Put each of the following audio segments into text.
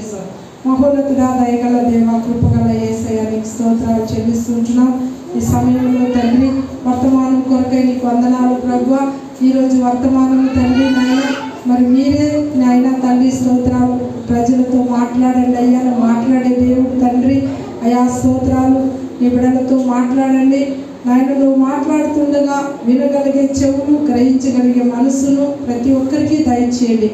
చేశాం. మహోన్నతుడా, దయగల దేవ, కృపగల యేసయ్య నీకు స్తోత్రాలు చెల్లిస్తుంటున్నాం. ఈ సమయంలో తండ్రి వర్తమానం కొరకై నీకు వందనాలు ప్రభువా. ఈరోజు వర్తమానం తండ్రి నాయన మరి మీరే నాయన తండ్రి స్తోత్రాలు ప్రజలతో మాట్లాడండి అయ్యా. మాట్లాడే దేవుడు తండ్రి అయా స్తోత్రాలు. నీ బిడ్డలతో మాట్లాడండి నాయన. నువ్వు మాట్లాడుతుండగా వినగలిగే చెవులు, గ్రహించగలిగే మనసును ప్రతి ఒక్కరికి దయచేయండి.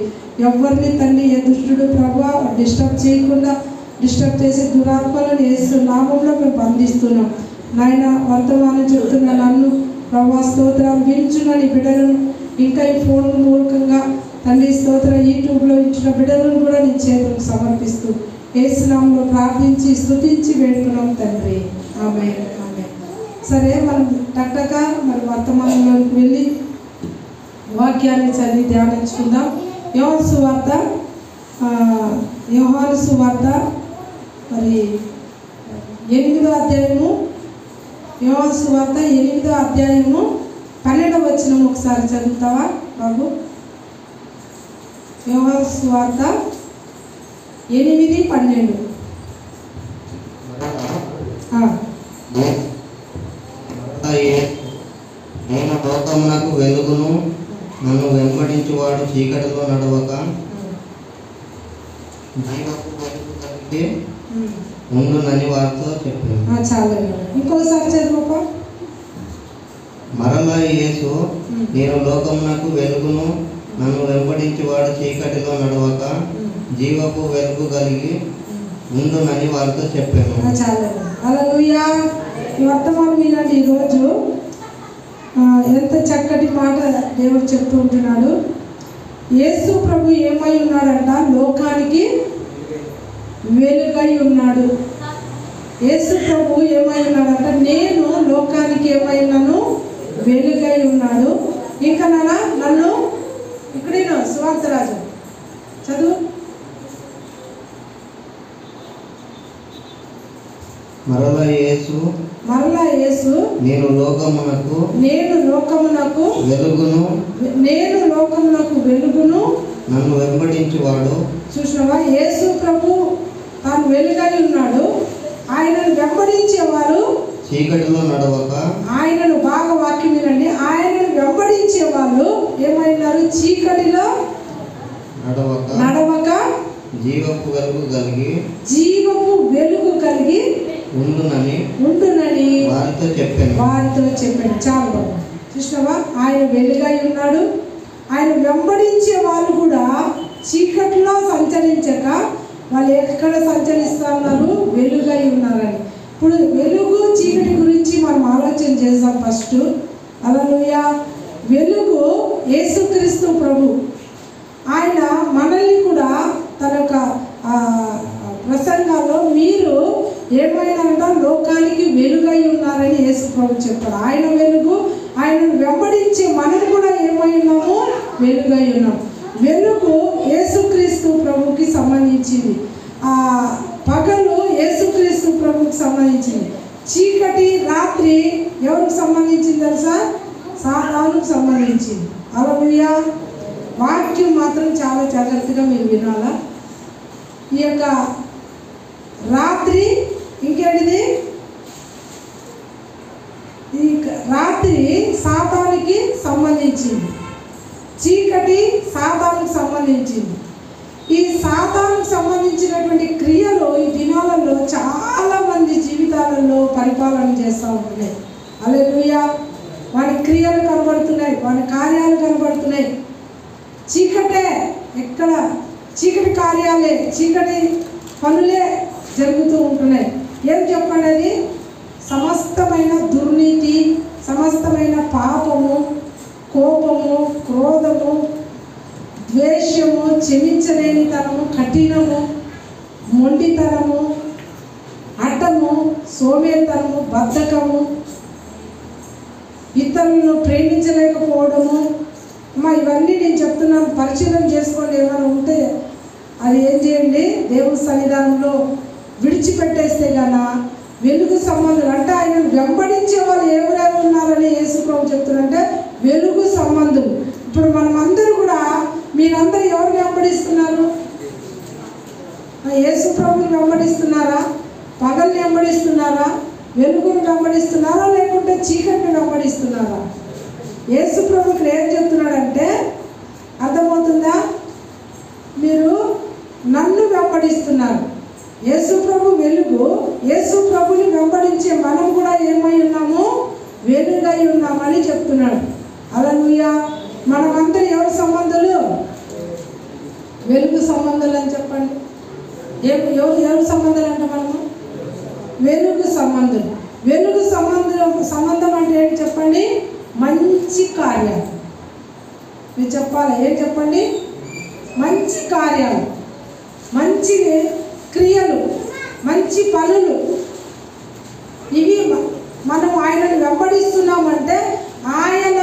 ఎవరిని తండ్రి ఏ దుష్టుడు ప్రభువా డిస్టర్బ్ చేయకుండా, డిస్టర్బ్ చేసే దురాత్మలను యేసు నామంలో మేము బంధిస్తున్నాం నాయన. వర్తమానం చెప్తున్న నన్ను ప్రభువా స్తోత్రాలు వింటున్న నీ బిడ్డలను, ఇంకా ఈ ఫోన్ మూలకంగా తండ్రి స్తోత్ర యూట్యూబ్లో ఇచ్చిన బిడ్డలను కూడా నీ చేతులకు సమర్పిస్తూ యేసు నామంలో ప్రార్థించి స్తుతించి వేడుకున్నాం తండ్రి. ఆమేన్. ఆమేన్. సరే, మనం టక్టక మరి వర్తమానంలోకి వెళ్ళి వాక్యాన్ని చదివి ధ్యానించుకుందాం. యోహాను సువార్త మరి 8వ అధ్యాయము, యోహాను సువార్త 8వ అధ్యాయము 12వ వచనం ఒకసారి చదువుతావా బాబు? యోహాను సువార్త 8:12. నేను లోకమునకు వెలుగును, నన్ను వెంబడించువాడు చీకటిలో నడవక జీవపు వెలుగు కలిగి ఉండునని వారితో చెప్పాను. చాలా ఇంకోసారి చదువు. మరలా యేసు, నేను లోకమునకు వెలుగును, నన్ను వెంబడించువాడు చీకటిలో నడవక జీవపు వెలుగు కలిగి ఉండునని వారితో చెప్పాను. చాలా హల్లెలూయా. ఈ వర్తమానం వినండి. ఈరోజు ఎంత చక్కటి మాట దేవుడు చెప్తూ ఉంటున్నాడు. యేసు ప్రభు ఏమై ఉన్నాడంట? లోకానికి వెలుగై ఉన్నాడు. యేసు ప్రభు ఏమై ఉన్నాడంట? నేను లోకానికి ఏమై ఉన్నాను? వెలుగై ఉన్నాడు. ఇంకా నన్ను ఇక్కడేనో సువార్తరాజు చదువు. మరలా యేసు, నేను లోకమునకు వెలుగును, నన్ను వెంబడించువాడు. చూసినవా? యేసు ప్రభు తాను వెలుగై ఉన్నాడు. ఆయనను వెంబడించేవారు చీకటిలో నడవక, ఆయనను బాగా వాక్యం వినండి, ఆయనను వెంబడించే వాళ్ళు ఏమైనారు? చీకటిలో నడవక జీవపు వెలుగు కలిగి ఉండునని వారితో చెప్పాడు. చాలా బాగుంది. చూసినవా? ఆయన వెలుగై ఉన్నాడు. ఆయన వెంబడించే వాళ్ళు కూడా చీకటిలో సంచరించక వాళ్ళు ఎక్కడ సంచరిస్తా ఉన్నారు? వెలుగై ఉన్నారని. ఇప్పుడు వెలుగు చీకటి గురించి మనం ఆలోచన చేద్దాం ఫస్ట్. హల్లెలూయా. వెలుగు యేసుక్రీస్తు ప్రభు. ఆయన మనల్ని కూడా తన యొక్క ప్రసంగాల్లో మీరు ఏమైనా లోకానికి వెలుగై ఉన్నారని యేసు ప్రభు చెప్పాడు. ఆయన వెలుగు. ఆయనను వెంబడించే మనం కూడా ఏమై ఉన్నాము? వెలుగై ఉన్నాం. వెలుగు యేసుక్రీస్తు ప్రభుకి సంబంధించింది. పగలు యేసుక్రీస్తు ప్రభుకి సంబంధించింది. చీకటి రాత్రి ఎవరికి సంబంధించింది తెలుసా? సాతానుకు సంబంధించింది. హల్లెలూయా. వాక్యం మాత్రం చాలా జాగ్రత్తగా మీరు వినాలా. ఈ యొక్క రాత్రి ఇంకేంటిది? ఈ రాత్రి సాతానుకి సంబంధించింది, చీకటి సాతానుకు సంబంధించింది. ఈ సాతానుకు సంబంధించినటువంటి క్రియలు ఈ దినాలలో చాలా మంది జీవితాలలో పరిపాలన చేస్తూ ఉంటున్నాయి. హల్లెలూయా. వారి క్రియలు కనబడుతున్నాయి, వారి కార్యాలు కనబడుతున్నాయి. చీకటే, ఎక్కడ చీకటి కార్యాలే, చీకటి పనులే జరుగుతూ ఉంటున్నాయి. ఏం చెప్పండి? అది సమస్తమైన దుర్నీతి, సమస్తమైన పాపము, కోపము, క్రోధము, ద్వేషము, క్షమించలేనితనము, కఠినము, మొండితనము, హఠము, సోమేతనము, బద్ధకము, ఇతరులను ప్రేమించలేకపోవడము. ఇవన్నీ నేను చెప్తున్నాను, పరిశీలన చేసుకోండి. ఏమైనా ఉంటే అది ఏం చేయండి? దేవుని సన్నిధానంలో విడిచిపెట్టేస్తే గన వెలుగు సంబంధం అంటే ఆయనను వెంబడించే వాళ్ళు ఎవరెవరు ఉన్నారని యేసు ప్రభు చెప్తున్నారంటే వెలుగు సంబంధం. ఇప్పుడు మనం అందరూ కూడా, మీరందరూ ఎవరు వెంబడిస్తున్నారు? యేసు ప్రభుని వెంబడిస్తున్నారా? పగల్ని వెంబడిస్తున్నారా? వెలుగును వెంబడిస్తున్నారా? లేకుంటే చీకటిని వెంబడిస్తున్నారా? యేసు ప్రభు ఇక్కడ ఏం చెప్తున్నాడంటే, అర్థమవుతుందా? మీరు నన్ను వెంబడిస్తున్నారు. యేసు ప్రభు వెలుగు. యేసు ప్రభుని వెంబడించే మనం కూడా ఏమై ఉన్నాము? వెలుగై ఉన్నామని చెప్తున్నాడు. హల్లెలూయా. మనమందరూ ఎవరి సంబంధాలు? వెలుగు సంబంధాలు అని చెప్పండి. ఎవరి సంబంధాలు అంటే మనము వెలుగు సంబంధం. వెలుగు సంబంధం అంటే ఏంటి చెప్పండి? మంచి కార్యాలు. మీరు చెప్పాలి, ఏం చెప్పండి? మంచి కార్యాలు, మంచి క్రియలు, మంచి పనులు. ఇవి మనం ఆయనను వెంబడిస్తున్నామంటే ఆయన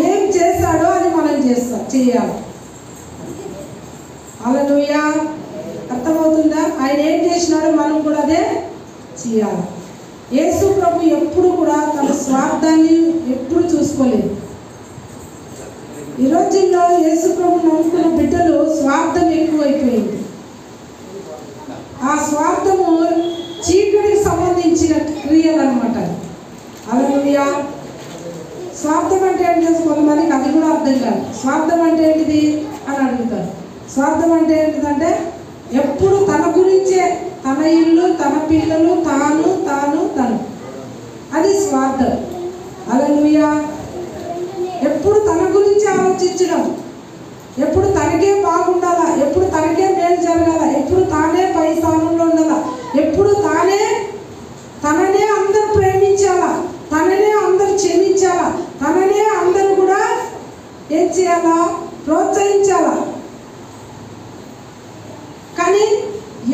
ఏం చేశాడో అది మనం చేయాలి. హల్లెలూయా. అర్థమవుతుందా? ఆయన ఏం చేసినాడో మనం కూడా అదే చేయాలి. యేసు ప్రభు ఎప్పుడు కూడా తన స్వార్థాన్ని ఎప్పుడు చూసుకోలేదు. ఈ రోజుల్లో యేసు ప్రభు నమ్ముకున్న బిడ్డలు స్వార్థం ఎక్కువైపోయింది. ఆ స్వార్థము చీకటికి సంబంధించిన క్రియలు అనమాట. హల్లెలూయా. స్వార్థం అంటే ఏంటి తెలుసు? కొంతమందికి అది కూడా అర్థం కాదు. స్వార్థం అంటే ఏంటిది అని అడుగుతారు. స్వార్థం అంటే ఏంటిదంటే ఎప్పుడు తన గురించే, తన ఇల్లు, తన పిల్లలు, తాను తాను తను, అది స్వార్థం. హల్లెలూయా. ఎప్పుడు తన గురించి ఆలోచించడం, ఎప్పుడు తనకే బాగుండాలా, ఎప్పుడు తనకే మేలు జరగాల, ఎప్పుడు తానే పై స్థానంలో ఉండాలా, ఎప్పుడు తననే అందరూ ప్రేమించాలా, తననే అందరూ క్షమించాలా, తననే అందరూ కూడా ఏం చేయాలా? ప్రోత్సహించాలా. కానీ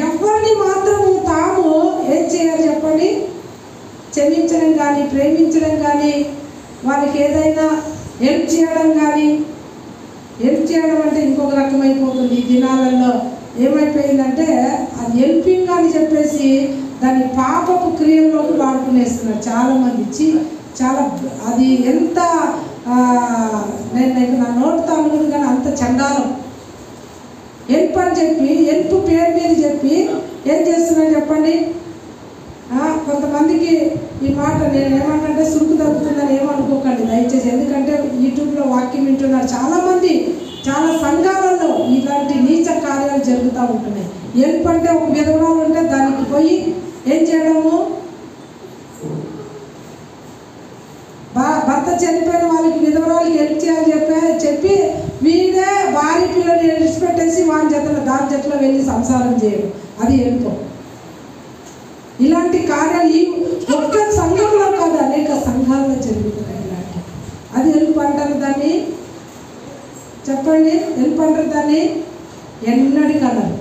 ఎవరిని మాత్రము తాము ఏం చేయాలి చెప్పండి? క్షమించడం కానీ, ప్రేమించడం కానీ, వాళ్ళకి ఏదైనా హెల్ప్ చేయడం కానీ. హెల్ప్ చేయడం అంటే ఇంకొక రకమైపోతుంది. ఈ దినాలలో ఏమైపోయిందంటే అది హెల్పింగ్ అని చెప్పేసి దాన్ని పాపపు క్రియల్లోకి వాడుకునేస్తున్నారు చాలామంది. చాలా అది ఎంత నేను నా నోటితో అనుకుని కానీ అంత చండాలం. హెల్ప్ అని చెప్పి, హెల్ప్ పేరు మీద చెప్పి ఏం చేస్తున్నారు చెప్పండి? కొంతమందికి ఈ మాట నేను ఏమంటే సురుకు తగ్గుతుందని ఏమనుకోకండి దయచేసి. ఎందుకంటే యూట్యూబ్లో వాక్యం వింటున్నారు చాలామంది. చాలా సంఘాలలో ఇలాంటి నీచ కార్యాలు జరుగుతూ ఉంటున్నాయి. హెల్ప్ అంటే ఒక విధవరాలు ఉంటే దానికి పోయి ఏం చేయడము? భర్త చనిపోయిన వాళ్ళకి విధవరాలకి హెల్ప్ చేయాలని చెప్పి వీడే భార్య పిల్లల్ని విడిచిపెట్టేసి దాని జతలో వెళ్ళి సంసారం చేయడం, అది హెల్ప్. ఇలాంటి కార్యాలు ఈ ఒక్క సంఘంలో కాదు, అనేక సంఘాల్లో జరుగుతున్నాయి ఇలాంటి. అది హెల్ప్ అంటారు దాన్ని? చెప్పండి, హెల్ప్ అంటారు దాన్ని? ఎన్నడికన్నారు.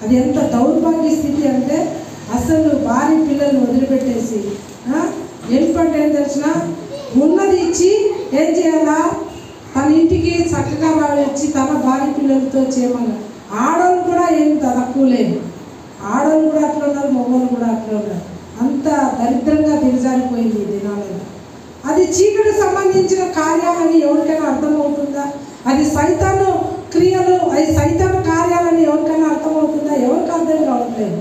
అది ఎంత దౌర్భాగ్య స్థితి అంటే అసలు భార్య పిల్లల్ని వదిలిపెట్టేసి హెల్ప్ అంటే ఏం తెలిసిన? ఉన్నది ఇచ్చి ఏం చేయాలా? తన ఇంటికి చక్కగా వచ్చి తన భార్య పిల్లలతో చేయమన్నా. ఆడవాళ్ళు కూడా ఏం తక్కువ లేదు. ఆడవాళ్ళు కూడా అట్లా ఉన్నారు, మగవాళ్ళు కూడా అట్లా ఉన్నారు. అంత దరిద్రంగా దిగజారిపోయింది ఈ దినాలలో. అది చీకటికి సంబంధించిన కార్యాలని ఎవరికైనా అర్థమవుతుందా? అది సైతాను క్రియలు, అది సైతాను కార్యాలని ఎవరికైనా అర్థమవుతుందా? ఎవరికి అర్థం కావట్లేదు.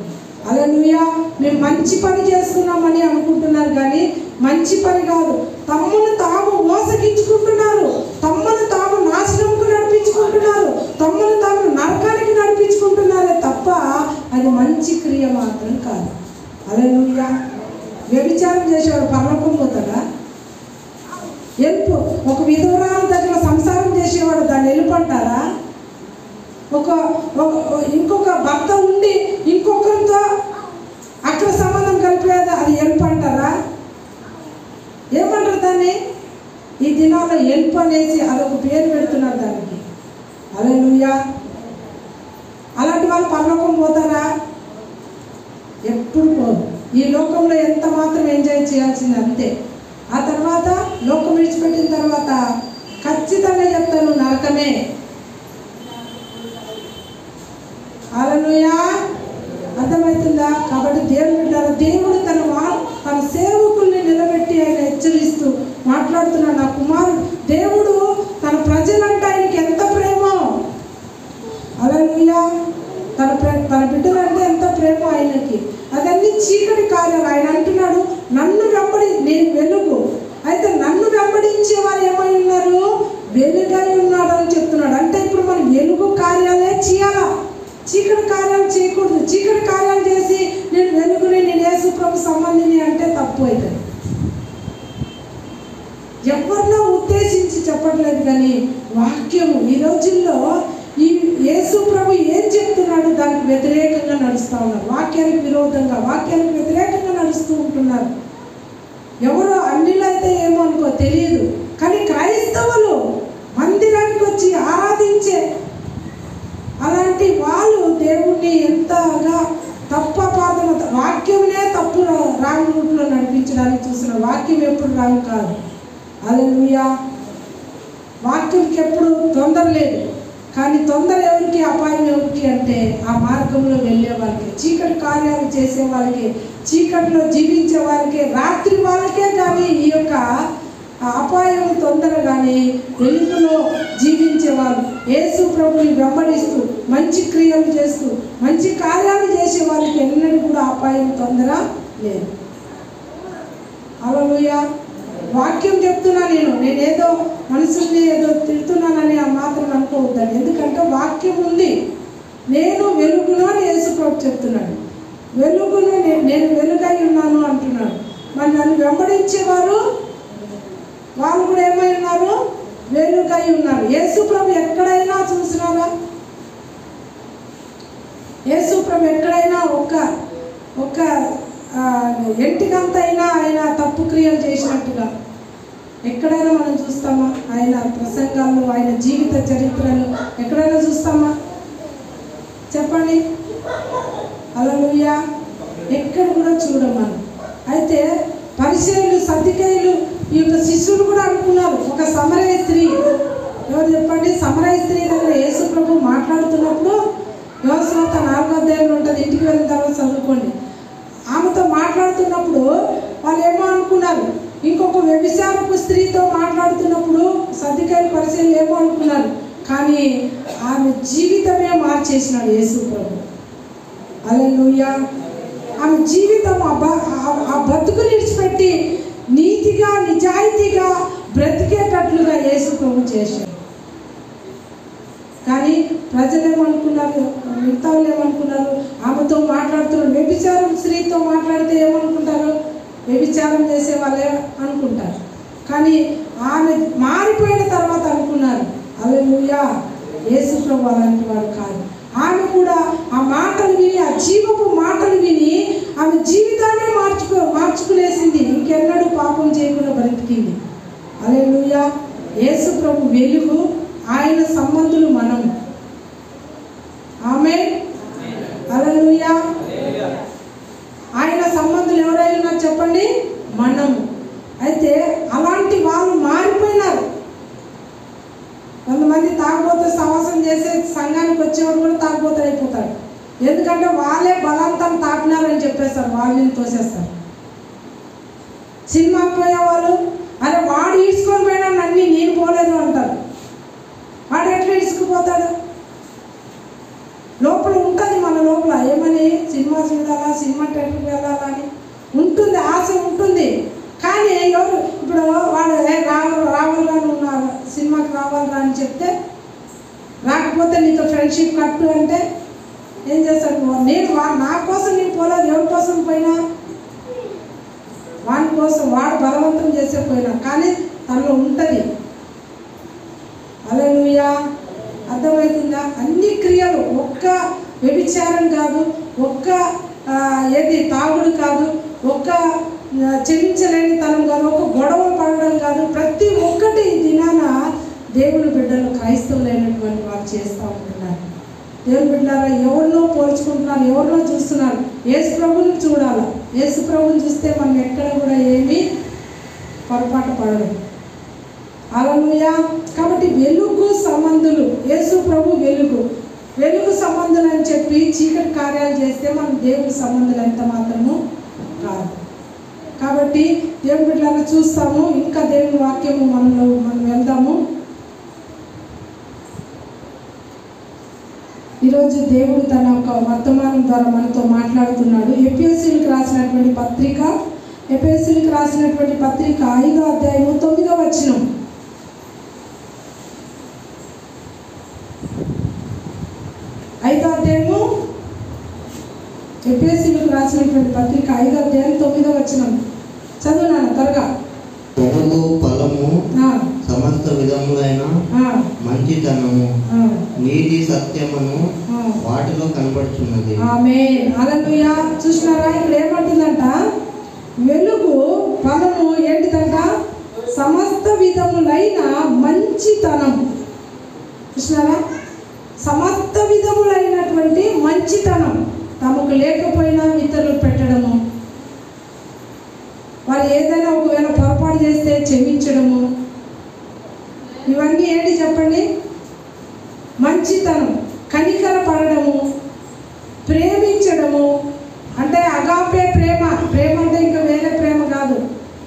హల్లెలూయా. మేము మంచి పని చేస్తున్నామని అనుకుంటున్నారు కానీ మంచి పని కాదు. తమ్మును తాము మోసగించుకుంటున్నారు, తమ్మును తాము నాశనంకు నడిపించుకుంటున్నారు, తమ్మును తాము నరకానికి నడిపించుకుంటున్నారే తప్ప అది మంచి క్రియ మాత్రం కాదు. హల్లెలూయా. వ్యభిచారం చేసేవాడు పరలోకం పోతాడా? హెల్ప్. ఒక విధవరాల దగ్గర సంసారం చేసేవాడు దాన్ని హెల్ప్ అంటారా? ఇంకొక భర్త ఉండి ఇంకొకరితో అక్కడ సంబంధం కలిపేది అది హెల్ప్ అంటారా? ఏమంటారు దాన్ని? ఈ దినాల్లో హెల్ప్ అనేసి అదొక పేరు పెడుతున్నారు దానికి. హల్లెలూయా. అలాంటి వాళ్ళు పరలోకం పోతారా? ఎప్పుడు పోదు. ఈ లోకంలో ఎంత మాత్రం ఎంజాయ్ చేయాల్సింది అంతే. ఆ తర్వాత లోకం విడిచిపెట్టిన తర్వాత ఖచ్చితంగా చెప్తాను నరకమే. హల్లెలూయా. అర్థమవుతుందా? కాబట్టి దేవుడు తన సేవకుల్ని నిలబెట్టి ఆయన హెచ్చరిస్తూ మాట్లాడుతున్నాడు. నా కుమారుడు దేవుడు తన ప్రజలంటే ఆయనకి ఎంత ప్రేమో. హల్లెలూయా. తన బిడ్డలంటే కార్యాలు ఆయన అంటున్నాడు, నన్ను వెంబడి, నేను వెలుగు, అయితే నన్ను వెంబడించే వారు ఏమై ఉన్నారు, వెలుగై ఉన్నాడు అని చెప్తున్నాడు. అంటే ఇప్పుడు మనం వెలుగు కార్యాలే చేయాలా, చీకటి కార్యాలు చేయకూడదు. చీకటి కార్యాలు చేసి నేను వెలుగుని, నేను యేసు ప్రభు సంబంధిని అంటే తప్పు అవుతుంది. ఎవరినో ఉద్దేశించి చెప్పట్లేదు, కానీ వాక్యము ఈ రోజుల్లో ఈ యేసు ప్రభు ఏం చెప్తున్నాడు దానికి వ్యతిరేకంగా నడుస్తూ ఉన్నారు. వాక్యానికి విరోధంగా, వాక్యానికి వ్యతిరేకంగా నడుస్తూ ఉంటున్నారు. ఎవరో అన్నిలైతే ఏమో అనుకో తెలియదు, కానీ క్రైస్తవులు మందిరానికి వచ్చి ఆరాధించే అలాంటి వాళ్ళు దేవుణ్ణి ఎంతగా తప్పపాదన, వాక్యమునే తప్పు రాంగ్ రూట్లో నడిపించడానికి చూస్తున్నారు. వాక్యం ఎప్పుడు రాంగ్ కాదు. హల్లెలూయా. వాక్యంకి ఎప్పుడు తొందర లేదు, కానీ తొందర ఎవరికి, అపాయం ఎవరికి అంటే ఆ మార్గంలో వెళ్ళే వాళ్ళకి, చీకటి కార్యాలు చేసే వాళ్ళకి, చీకటిలో జీవించే వాళ్ళకి, రాత్రి వాళ్ళకే కానీ ఈ యొక్క అపాయం తొందర, కానీ వెలుగులో జీవించే వాళ్ళు, యేసు ప్రభుని వెంబడిస్తూ మంచి క్రియలు చేస్తూ మంచి కార్యాలు చేసే వాళ్ళకి ఎన్నడూ కూడా అపాయం తొందర లేదు. హల్లెలూయా. వాక్యం చెప్తున్నా, నేనేదో మనసుని ఏదో తిడుతున్నానని ఆ మాత్రం అనుకోవద్దని. ఎందుకంటే వాక్యం ఉంది. నేను వెలుగులో అని యేసు ప్రభు చెప్తున్నాడు. వెలుగును నేను వెలుగై ఉన్నాను అంటున్నాడు. మరి నన్ను వెంబడించేవారు వాళ్ళు కూడా ఏమై ఉన్నారు, వెలుగై ఉన్నారు. యేసు ప్రభు ఎక్కడైనా చూసినారా, యేసు ప్రభు ఎక్కడైనా ఒక్క ఎంటికంతైనా ఆయన తప్పు క్రియలు చేసినట్టుగా ఎక్కడైనా మనం చూస్తామా? ఆయన ప్రసంగాల్లో, ఆయన జీవిత చరిత్రలు ఎక్కడైనా చూస్తామా? చెప్పండి. హల్లెలూయా. ఎక్కడ కూడా చూడమని. అయితే పరిసయ్యులు, సద్దుకయ్యులు, ఈ యొక్క శిష్యులు కూడా అనుకున్నారు. ఒక సమరయ స్త్రీ, ఎవరు చెప్పండి, సమరయ స్త్రీ దగ్గర యేసు ప్రభు మాట్లాడుతున్నప్పుడు, యోహాను 4వ అధ్యాయంలో ఉంటుంది, ఇంటికి వెళ్ళిన తర్వాత చదువుకోండి. ఆమెతో మాట్లాడుతున్నప్పుడు వాళ్ళు ఏమో అనుకున్నారు, ఇంకొక వ్యభిచారపు స్త్రీతో మాట్లాడుతున్నప్పుడు సద్దుకయ్యులు, పరిసయ్యులు ఏమో అనుకున్నారు, కానీ ఆమె జీవితమే మార్చేసినాడు యేసు ప్రభు. హల్లెలూయా. ఆమె జీవితం ఆ బతుకు విడిచిపెట్టి నీతిగా, నిజాయితీగా బ్రతికేటట్లుగా యేసు ప్రభు చేశాడు. కానీ ప్రజలు ఏమనుకున్నారు, మిగతా వాళ్ళు ఏమనుకున్నారు, ఆమెతో మాట్లాడుతున్నారు, వ్యభిచారం స్త్రీతో మాట్లాడితే ఏమనుకుంటారు, వ్యభిచారం చేసే వాళ్ళే అనుకుంటారు. కానీ ఆమె మారిపోయిన తర్వాత అనుకున్నారు, హల్లెలూయా, యేసు ప్రభు అలాంటి వాడు కాదు. ఆమె కూడా ఆ మాటలు విని, ఆ జీవపు మాటలు విని ఆమె జీవితాన్ని మార్చుకునేసింది. ఇంకెన్నడూ పాపం చేయకుండా బ్రతికింది. హల్లెలూయా. యేసు ప్రభు వెలుగు, ఆయన సంబంధులు మనము. ఆమేన్. హల్లెలూయా. ఆయన సంబంధులు ఎవరై ఉన్నారు చెప్పండి, మనము. అయితే అలాంటి వాళ్ళు మారిపోయినారు. కొంతమంది తాగుబోతు సహవాసం చేసే సంఘానికి వచ్చేవాడు కూడా తాగుబోతు అయిపోతాడు. ఎందుకంటే వాళ్ళే బలవంతం తాకినారని చెప్పేస్తారు, వాళ్ళని తోసేస్తారు. సినిమాకి పోయేవాళ్ళు, అరే వాడు ఈడ్చుకొని పోయినా నన్ను నేను పోలేదు అంటారు. వాడు ఎట్లా ఈడ్చుకుపోతాడు? లోపల ఉంటుంది, మన లోపల ఏమని, సినిమా చూడాలా, సినిమా థియేటర్కి వెళ్ళాలా అని ఉంటుంది, ఆశ ఉంటుంది. కానీ ఎవరు ఇప్పుడు వాడు రావాలిగా ఉన్నారు, సినిమాకి రావాలిరా అని చెప్తే రాకపోతే నీతో ఫ్రెండ్షిప్ కట్టు అంటే ఏం చేస్తాడు? నేను నా కోసం నేను పోలేదు, ఎవరి కోసం పోయినా వాడి కోసం, వాడు బలవంతం చేసే పోయినా, కానీ తనలో ఉంటుంది. హల్లెలూయా. అర్థమవుతుందా? అన్ని క్రియలు, ఒక్క వ్యభిచారం కాదు, ఒక్క ఏది తాగుడు కాదు, ఒక్క క్షమించలేని తనం కాదు, ఒక గొడవ పడడం కాదు, ప్రతి ఒక్కటి దినాన దేవుని బిడ్డలు, క్రైస్తవులైనటువంటి వాళ్ళు చేస్తూ ఉంటున్నారు. దేవుని బిడ్డలారా, ఎవరినో పోల్చుకుంటున్నారు, ఎవరినో చూస్తున్నారు. యేసు ప్రభుని చూడాలి. యేసు ప్రభుని చూస్తే మనం ఎక్కడ కూడా ఏమీ పొరపాటు పడదు. హల్లెలూయా. కాబట్టి వెలుగు సంబంధులు, యేసు ప్రభు వెలుగు సంబంధులు అని చెప్పి చీకటి కార్యాలు చేస్తే మనం దేవుని సంబంధులు ఎంత మాత్రము కాదు. కాబట్టి దేవుని బిడ్డలను చూస్తాము. ఇంకా దేవుని వాక్యము మనం వెళ్దాము. ఈరోజు దేవుడు తన ఒక వర్తమానం ద్వారా మనతో మాట్లాడుతున్నాడు. ఎఫెసీయులకు రాసినటువంటి పత్రిక 5వ అధ్యాయము 9వ వచనం. ఎఫెసీయులకు రాసినటువంటి పత్రిక 5వ అధ్యాయం 9వ వచనం చదువునాను త్వరగా. పొగలు ఫలము సమస్త విధములైన మంచితనము నీతి సత్యమును వాటిలో కనబడుచున్నది. ఆమేన్. హల్లెలూయా. చూస్తున్నారా, ఇక్కడ ఏమంటుందంట? వెలుగు ఫలము ఏంటిదంట? సమస్త విధములైన మంచితనం. చూస్తున్నారా, సమస్త విధములైనటువంటి మంచితనం. తమకు లేకపోయినా ఇతరులు పెట్టడము, వారు ఏదైనా ఒకవేళ పొరపాటు చేస్తే క్షమించడము, ఇవన్నీ ఏంటి చెప్పండి? మంచితనం. కనికర పడడము, ప్రేమించడము. అంటే అగాపే ప్రేమ. ప్రేమ అంటే ఇంకా వేరే ప్రేమ కాదు.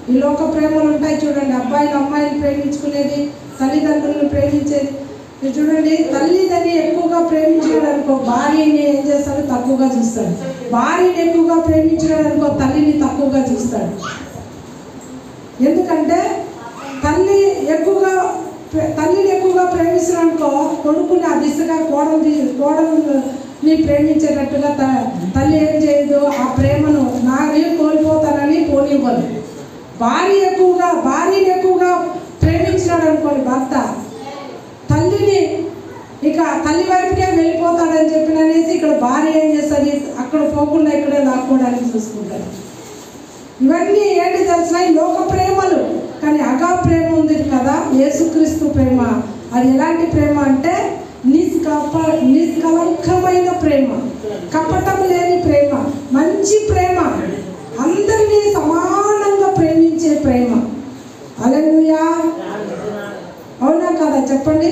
ఈ లోక ప్రేమలు ఉంటాయి చూడండి, అబ్బాయిలు అమ్మాయిలు ప్రేమించుకునేది, తల్లిదండ్రులను ప్రేమించేది. మీరు చూడండి, తల్లిదండ్రుని ఎక్కువగా ప్రేమించినాడు అనుకో భార్యని ఏం చేస్తాడు? తక్కువగా చూస్తాడు. భార్యని ఎక్కువగా ప్రేమించినాడు అనుకో తల్లిని తక్కువగా చూస్తాడు. ఎందుకంటే తల్లిని ఎక్కువగా ప్రేమిస్తున్నాడు అనుకో కొడుకుని ఆ దిశగా కోడల్ని ప్రేమించేటట్టుగా తల్లి ఏం చేయదు, ఆ ప్రేమను నాని కోల్పోతానని పోనివ్వదు. భార్యని ఎక్కువగా ప్రేమించినాడు అనుకోండి భర్త, తల్లిని ఇక తల్లి వైపుకే వెళ్ళిపోతాడని చెప్పిననేసి ఇక్కడ భార్య ఏం చేస్తుంది? అక్కడ పోకుండా ఇక్కడే లాక్కోవడానికి చూసుకుంటారు. ఇవన్నీ ఏంటి తెలిసిన లోక ప్రేమలు. కానీ అగా ప్రేమ ఉంది కదా, యేసుక్రీస్తు ప్రేమ. అది ఎలాంటి ప్రేమ అంటే నిష్కలంకమైన ప్రేమ, కపటం లేని ప్రేమ, మంచి ప్రేమ, అందరినీ సమానంగా ప్రేమించే ప్రేమ. హల్లెలూయా. అవునా కదా చెప్పండి?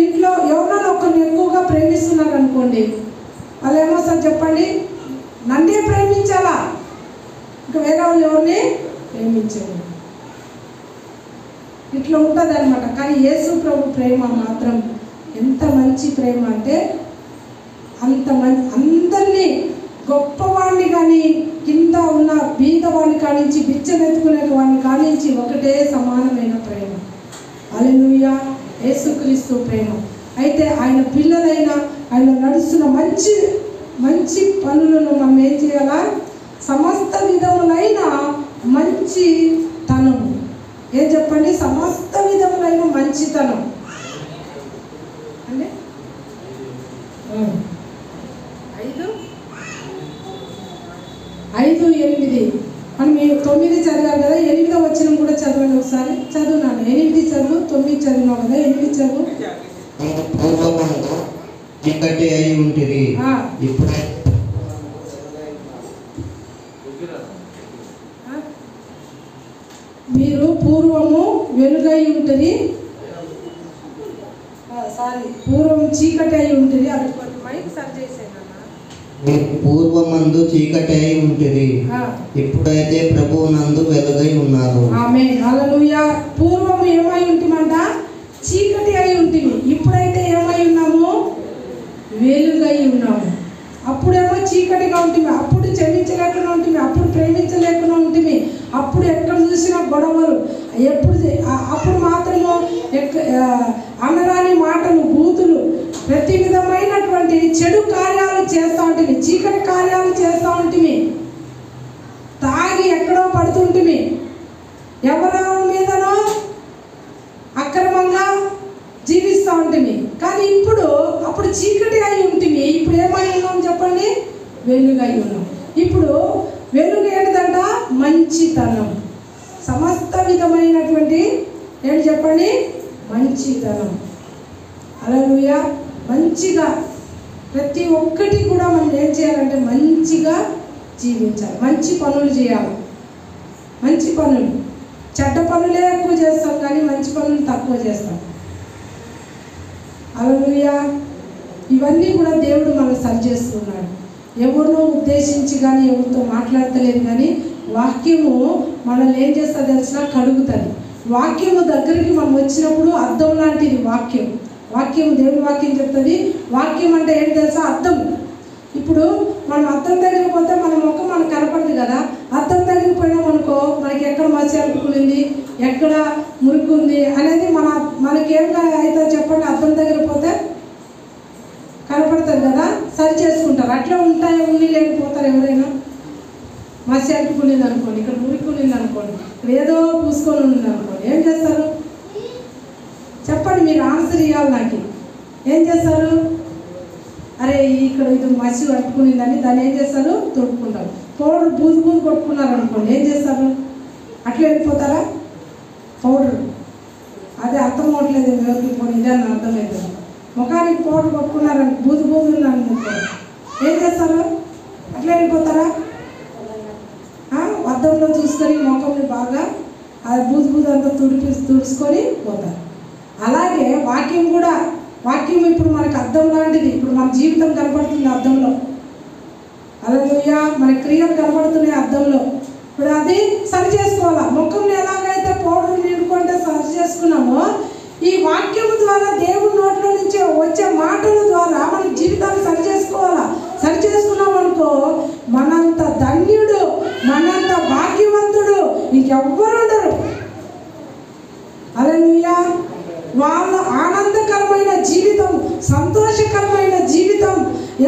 ఇంట్లో ఎవరైనా ఒకరిని ఎక్కువగా ప్రేమిస్తున్నారు అనుకోండి, వాళ్ళు ఏమొస్తారు చెప్పండి? నన్నే ప్రేమించాలా, ఇంకా వేరే వాళ్ళు ఎవరిని ప్రేమించారు. ఇట్లా ఉంటుంది అనమాట. కానీ యేసు ప్రభు ప్రేమ మాత్రం ఎంత మంచి ప్రేమ అంటే అందరినీ, గొప్పవాడిని కానీ కింద ఉన్న బీదవాడిని కానించి బిచ్చమెత్తుకునే వాడిని కానించి ఒకటే సమానమైన ప్రేమ. హల్లెలూయా. యేసుక్రీస్తు ప్రేమ. అయితే ఆయన పిల్లలైన ఆయన నడుస్తున్న మంచి పనులను మనం ఏం చేయాలా? సమస్త విధములైన మంచితనం. ఏం చెప్పండి? సమస్త విధములైన మంచితనం అంటే 5:8 మనం 9 చదివాం కదా, 8వ వచనం కూడా చదవండి ఒకసారి. చదువునాను. 8 చదువు, 9 చదివినావు కదా, 8 చదువు. చీకటి అయి ఉంటుంది, ఇప్పుడు మీరు పూర్వము వెలుగై ఉంటుంది, పూర్వం చీకటి అయి ఉంటుంది. అది కొంచెం మైక్ సరి చేసేనా? పూర్వమందు చీకటి అయి ఉంటుంది, ఇప్పుడైతే ప్రభువు నందు వెలుగై ఉన్నారు. ఆమేన్. హల్లెలూయా. పూర్వం ఏమై ఉంటిమంట? చీకటి అయి ఉంటుంది. ఇప్పుడైతే ఏమై ఉన్నాము? వెలుగై ఉన్నాము. అప్పుడేమో చీకటిగా ఉంటుంది, అప్పుడు క్షమించలేకుండా ఉంటుంది, అప్పుడు ప్రేమించలేకుండా ఉంటుంది, అప్పుడు ఎక్కడ చూసినా గొడవలు, అప్పుడు మాత్రము అనరాని మాటలు, బూతులు, ప్రతి విధమైనటువంటి చెడు కార్యాలు చేస్తూ ఉంటుంది, చీకటి కార్యాలు చేస్తూ ఉంటుంది, తాగి ఎక్కడో పడుతుంటుంది, ఎవరి మీదనో అక్రమంగా జీవిస్తూ ఉంటుంది. కానీ అప్పుడు చీకటి అయి ఉంటుంది, ఇప్పుడు ఏమై ఉన్నాం చెప్పండి? వెలుగు అయి ఉన్నాం. ఇప్పుడు వెలుగు ఏంటంట? మంచితనం. సమస్త విధమైనటువంటి ఏంటి చెప్పండి? మంచితనం. హల్లెలూయా. మంచిగా ప్రతి ఒక్కటి కూడా మనం ఏం చేయాలంటే మంచిగా జీవించాలి, మంచి పనులు చేయాలి. మంచి పనులు, చెడ్డ పనులే ఎక్కువ చేస్తాం కానీ మంచి పనులు తక్కువ చేస్తాం. హల్లెలూయా. ఇవన్నీ కూడా దేవుడు మనం సరి చేస్తున్నాడు. ఎవరినో ఉద్దేశించి కానీ ఎవరితో మాట్లాడతలేదు కానీ వాక్యము మనల్ని ఏం చేస్తా తెలిసినా కడుగుతుంది. వాక్యము దగ్గరికి మనం వచ్చినప్పుడు అద్దం లాంటిది వాక్యం. వాక్యం, దేవుని వాక్యం చెప్తుంది. వాక్యం అంటే ఏంటి తెలుసా? అద్దం. ఇప్పుడు మనం అద్దం దగ్గరికి పోతే మన ముఖం మనకు కనపడదు కదా. అద్దం దగ్గరికి పోయినాం అనుకో, మనకి ఎక్కడ మసి అనుకునింది, ఎక్కడ మురికి ఉంది అనేది మనకేం అయితే చెప్పండి. అద్దం దగ్గర పోతే కనపడుతుంది కదా, సరి చేసుకుంటారు. అట్లా ఉంటాయి, ఉన్ని లేకపోతారు. ఎవరైనా మసి అంటుకునింది అనుకోండి, ఇక్కడ మురికి ఉన్నింది అనుకోండి, ఇక్కడ ఏదో పూసుకొని ఉంది అనుకోండి, ఏం చేస్తారు చెప్పండి? మీరు ఆన్సర్ ఇవ్వాలి నాకు. ఏం చేస్తారు? అరే ఇక్కడ ఇది మసి పట్టుకునిందని దాన్ని ఏం చేస్తారు? తొడుక్కుంటారు. పౌడర్ బూజు కొట్టుకున్నారు అనుకోండి, ఏం చేస్తారు? అట్లా వెళ్ళిపోతారా? పౌడర్ అదే అర్థం అవట్లేదు ఎవరికి, పోనీ ఇదే అని అర్థమైంది. ముఖానికి పౌడర్ కొట్టుకున్నారని బూజు ఉన్నాను ఏం చేస్తారు? అట్లా వెళ్ళిపోతారా? అద్దంలో చూసుకొని ముఖంని బాగా అది బూజు అంతా తుడుచుకొని పోతారు. అలాగే వాక్యం కూడా, వాక్యం ఇప్పుడు మనకు అద్దం లాంటిది. ఇప్పుడు మన జీవితం కనపడుతుంది అద్దంలో. హల్లెలూయా. మన క్రియలు కనపడుతున్నాయి అద్దంలో. ఇప్పుడు అది సరి చేసుకోవాలా. ముఖంని ఎలాగైతే పౌడర్ నిండుకుంటే సరి చేసుకున్నామో, ఈ వాక్యం ద్వారా దేవుడి నోట్లో నుంచి వచ్చే మాటల ద్వారా మన జీవితాన్ని సరి చేసుకోవాలా. సరి చేసుకున్నాం అనుకో, మనంత ధన్యుడు, మనంత భాగ్యవంతుడు ఇంకెవ్వరు ఉండరు. హల్లెలూయా. వాళ్ళ ఆనందకరమైన జీవితం, సంతోషకరమైన జీవితం,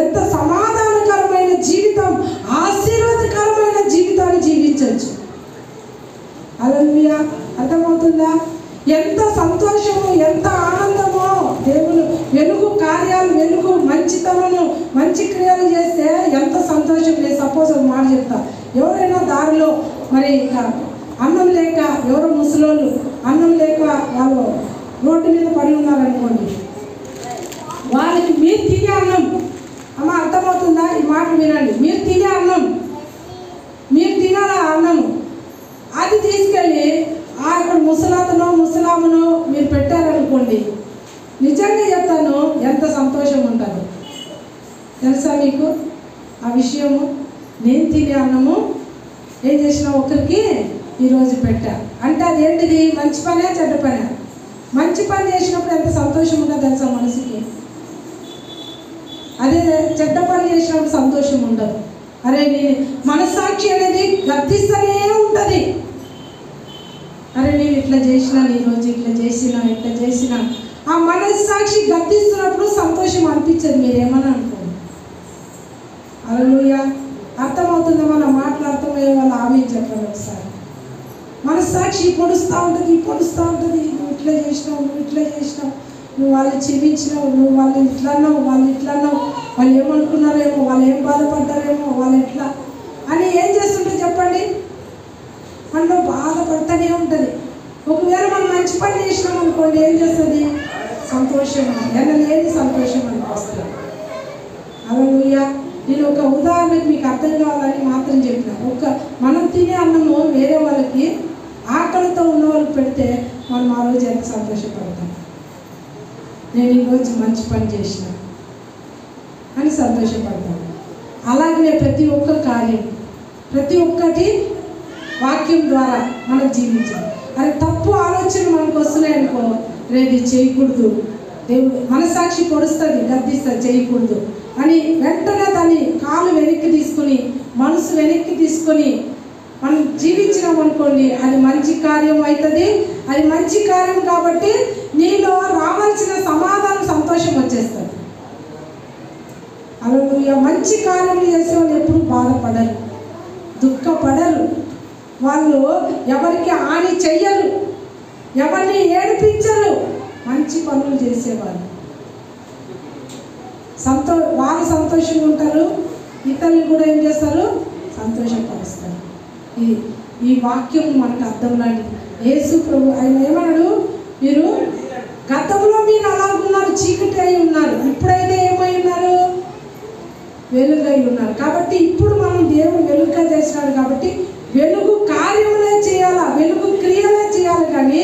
ఎంత సమాధానకరమైన జీవితం, ఆశీర్వాదకరమైన జీవితాన్ని జీవించవచ్చు. హల్లెలూయా. అర్థమవుతుందా? ఎంత సంతోషము, ఎంత ఆనందమో. దేవుడు వెలుగు కార్యాలు, వెలుగు మంచితనము, మంచి క్రియలు చేస్తే ఎంత సంతోషం. నేను సపోజ్ ఒక మాట చెప్తా. ఎవరైనా దారిలో మరి అన్నం లేక, ఎవరో ముసలోళ్ళు అన్నం లేక వాళ్ళు రోడ్డు మీద పడి ఉన్నారనుకోండి, వాళ్ళకి మీరు తినే అన్నం, అమ్మ అర్థమవుతుందా? ఈ మాట వినండి. మీరు తినే అన్నం, మీరు తినాల అన్నం, అది తీసుకెళ్ళి అక్కడ ముసలాతనో ముసలామునో మీరు పెట్టారనుకోండి, నిజంగా చెప్తాను ఎంత సంతోషం ఉంటుంది తెలుసా మీకు ఆ విషయము. నేను తినే అన్నము ఏం చేసినా ఒకరికి ఈరోజు పెట్టా అంటే అదేంటిది? మంచి పనే చెడ్డ పనే? మంచి పని చేసినప్పుడు ఎంత సంతోషం ఉండదు తెలుసా మనసుకి. అదే చెడ్డ పని చేసినప్పుడు సంతోషం ఉండదు. అరే నేను మనస్సాక్షి అనేది గర్తిస్తూనే ఉంటుంది. అరే నేను ఇట్లా చేసినా, ఈరోజు ఇట్లా చేసినా ఆ మనస్సాక్షి గర్తిస్తున్నప్పుడు సంతోషం అనిపించదు. మీరేమన్నా అనుకోండి. హల్లెలూయా. అర్థమవుతుందా? మన మాటలు అర్థమయ్యే వాళ్ళు ఆమె చెప్పండి ఒకసారి. మనస్సాక్షి పొడుస్తూ ఉంటుంది. నువ్వు ఇట్లా చేసినావు, నువ్వు వాళ్ళని క్షమించినావు, నువ్వు వాళ్ళు ఇట్లా అన్నావు, వాళ్ళు ఏమనుకున్నారేమో, వాళ్ళు ఏం బాధపడ్డారేమో, వాళ్ళు ఎట్లా అని ఏం చేస్తుంటే చెప్పండి, మనలో బాధపడుతూనే ఉంటుంది. ఒకవేళ మనం మంచి పని చేసినాం అనుకోండి, ఏం చేస్తుంది? సంతోషం, ఎనలేని సంతోషం అనిపిస్తుంది. హల్లెలూయా. నేను ఒక ఉదాహరణకు మీకు అర్థం కావాలని మాత్రం చెప్పిన. మనం తినే అన్నము వేరే వాళ్ళకి, ఆకలితో ఉన్న వాళ్ళకి పెడితే మనం ఆ రోజు ఎంత సంతోషపడతాం. నేను ఈరోజు మంచి పని చేసిన అని సంతోషపడతాను. అలాగనే ప్రతి ఒక్క కార్యం, ప్రతి ఒక్కటి వాక్యం ద్వారా మనం జీవించాలి. అది తప్పు ఆలోచన మనకు వస్తున్నాయనుకో, రేది చేయకూడదు, దేవుడు మనసాక్షి పొడుస్తుంది, గద్దిస్తుంది, చేయకూడదు అని వెంటనే దాన్ని కాలు వెనక్కి తీసుకొని, మనసు వెనక్కి తీసుకొని మనం జీవించినాం అనుకోండి, అది మంచి కార్యం అవుతుంది. అది మంచి కార్యం కాబట్టి నీలో రావాల్సిన సమాధానం, సంతోషం వచ్చేస్తుంది. హల్లెలూయా. మంచి కార్యములు చేసే వాళ్ళు ఎప్పుడు బాధపడరు, దుఃఖపడరు. వాళ్ళు ఎవరికి హాని చెయ్యరు, ఎవరిని ఏడిపించరు. మంచి పనులు చేసేవాళ్ళు వాళ్ళు సంతోషంగా ఉంటారు, ఇతరులు కూడా ఏం చేస్తారు? సంతోషపరుస్తారు. ఈ వాక్యం మనకు అర్థం లాంటిది. యేసు ప్రభు ఆయన ఏమన్నాడు? మీరు గతంలో మీరు అలాగున్నారు, చీకటి అయి ఉన్నారు, ఇప్పుడైతే ఏమై ఉన్నారు? వెలుగై ఉన్నారు. కాబట్టి ఇప్పుడు మనం దేవుడు వెలుగుగా చేసినాడు కాబట్టి వెలుగు కార్యములే చేయాలా, వెలుగు క్రియలే చేయాలి, కానీ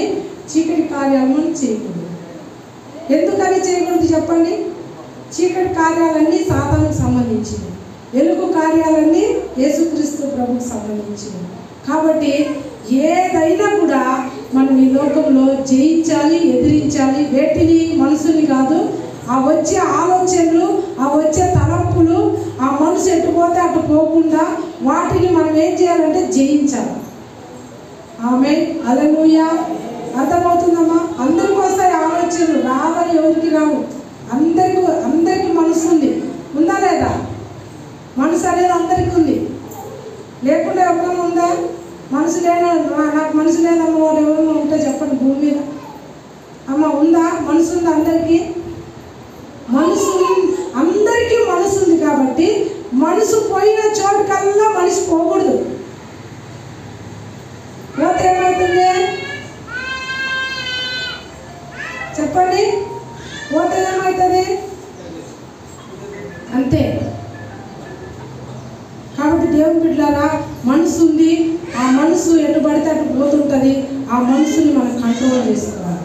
చీకటి కార్యాలను చేయకూడదు. ఎందుకని చేయకూడదు చెప్పండి? చీకటి కార్యాలన్నీ సాతానుకు సంబంధించినవి, వెలుగు కార్యాలన్నీ యేసుక్రీస్తు ప్రభువుకు సంబంధించినవి. కాబట్టి ఏదైనా కూడా మనం ఈ లోకంలో జయించాలి, ఎదిరించాలి. వేటిని? మనసుని కాదు. ఆ వచ్చే ఆలోచనలు, ఆ వచ్చే తలంపులు, ఆ మనసు ఎట్టుపోతే అటు పోకుండా వాటిని మనం ఏం చేయాలంటే జయించాలి. ఆమేన్, హల్లెలూయా. అర్థమవుతుందమ్మా? అందరికి వస్తాయి ఆలోచనలు, రావాలి ఎవరికి రావు. అందరికీ మనసు ఉంది, ఉందా లేదా? మనసు అనేది అందరికీ ఉంది. లేకుండా ఎవరైనా ఉందా? మనసు నాకు మనసు లేదమ్మ వాడు ఎవరైనా ఉంటే చెప్పండి భూమి మీద. అమ్మ ఉందా? మనసు ఉందా అందరికీ? మనసు అందరికీ మనసు ఉంది కాబట్టి మనసు పోయిన చోటు కల్లా మనిషి పోకూడదు. పోతే ఏమవుతుంది చెప్పండి? పోతే ఏమవుతుంది? అంతే. కాబట్టి దేవుని బిడ్డలారా, మనసు ఉంది. ఆ మనసు ఎటు పడితే అటు పోతుంటుంది. ఆ మనసుని మనం కంట్రోల్ చేసుకోవాలి.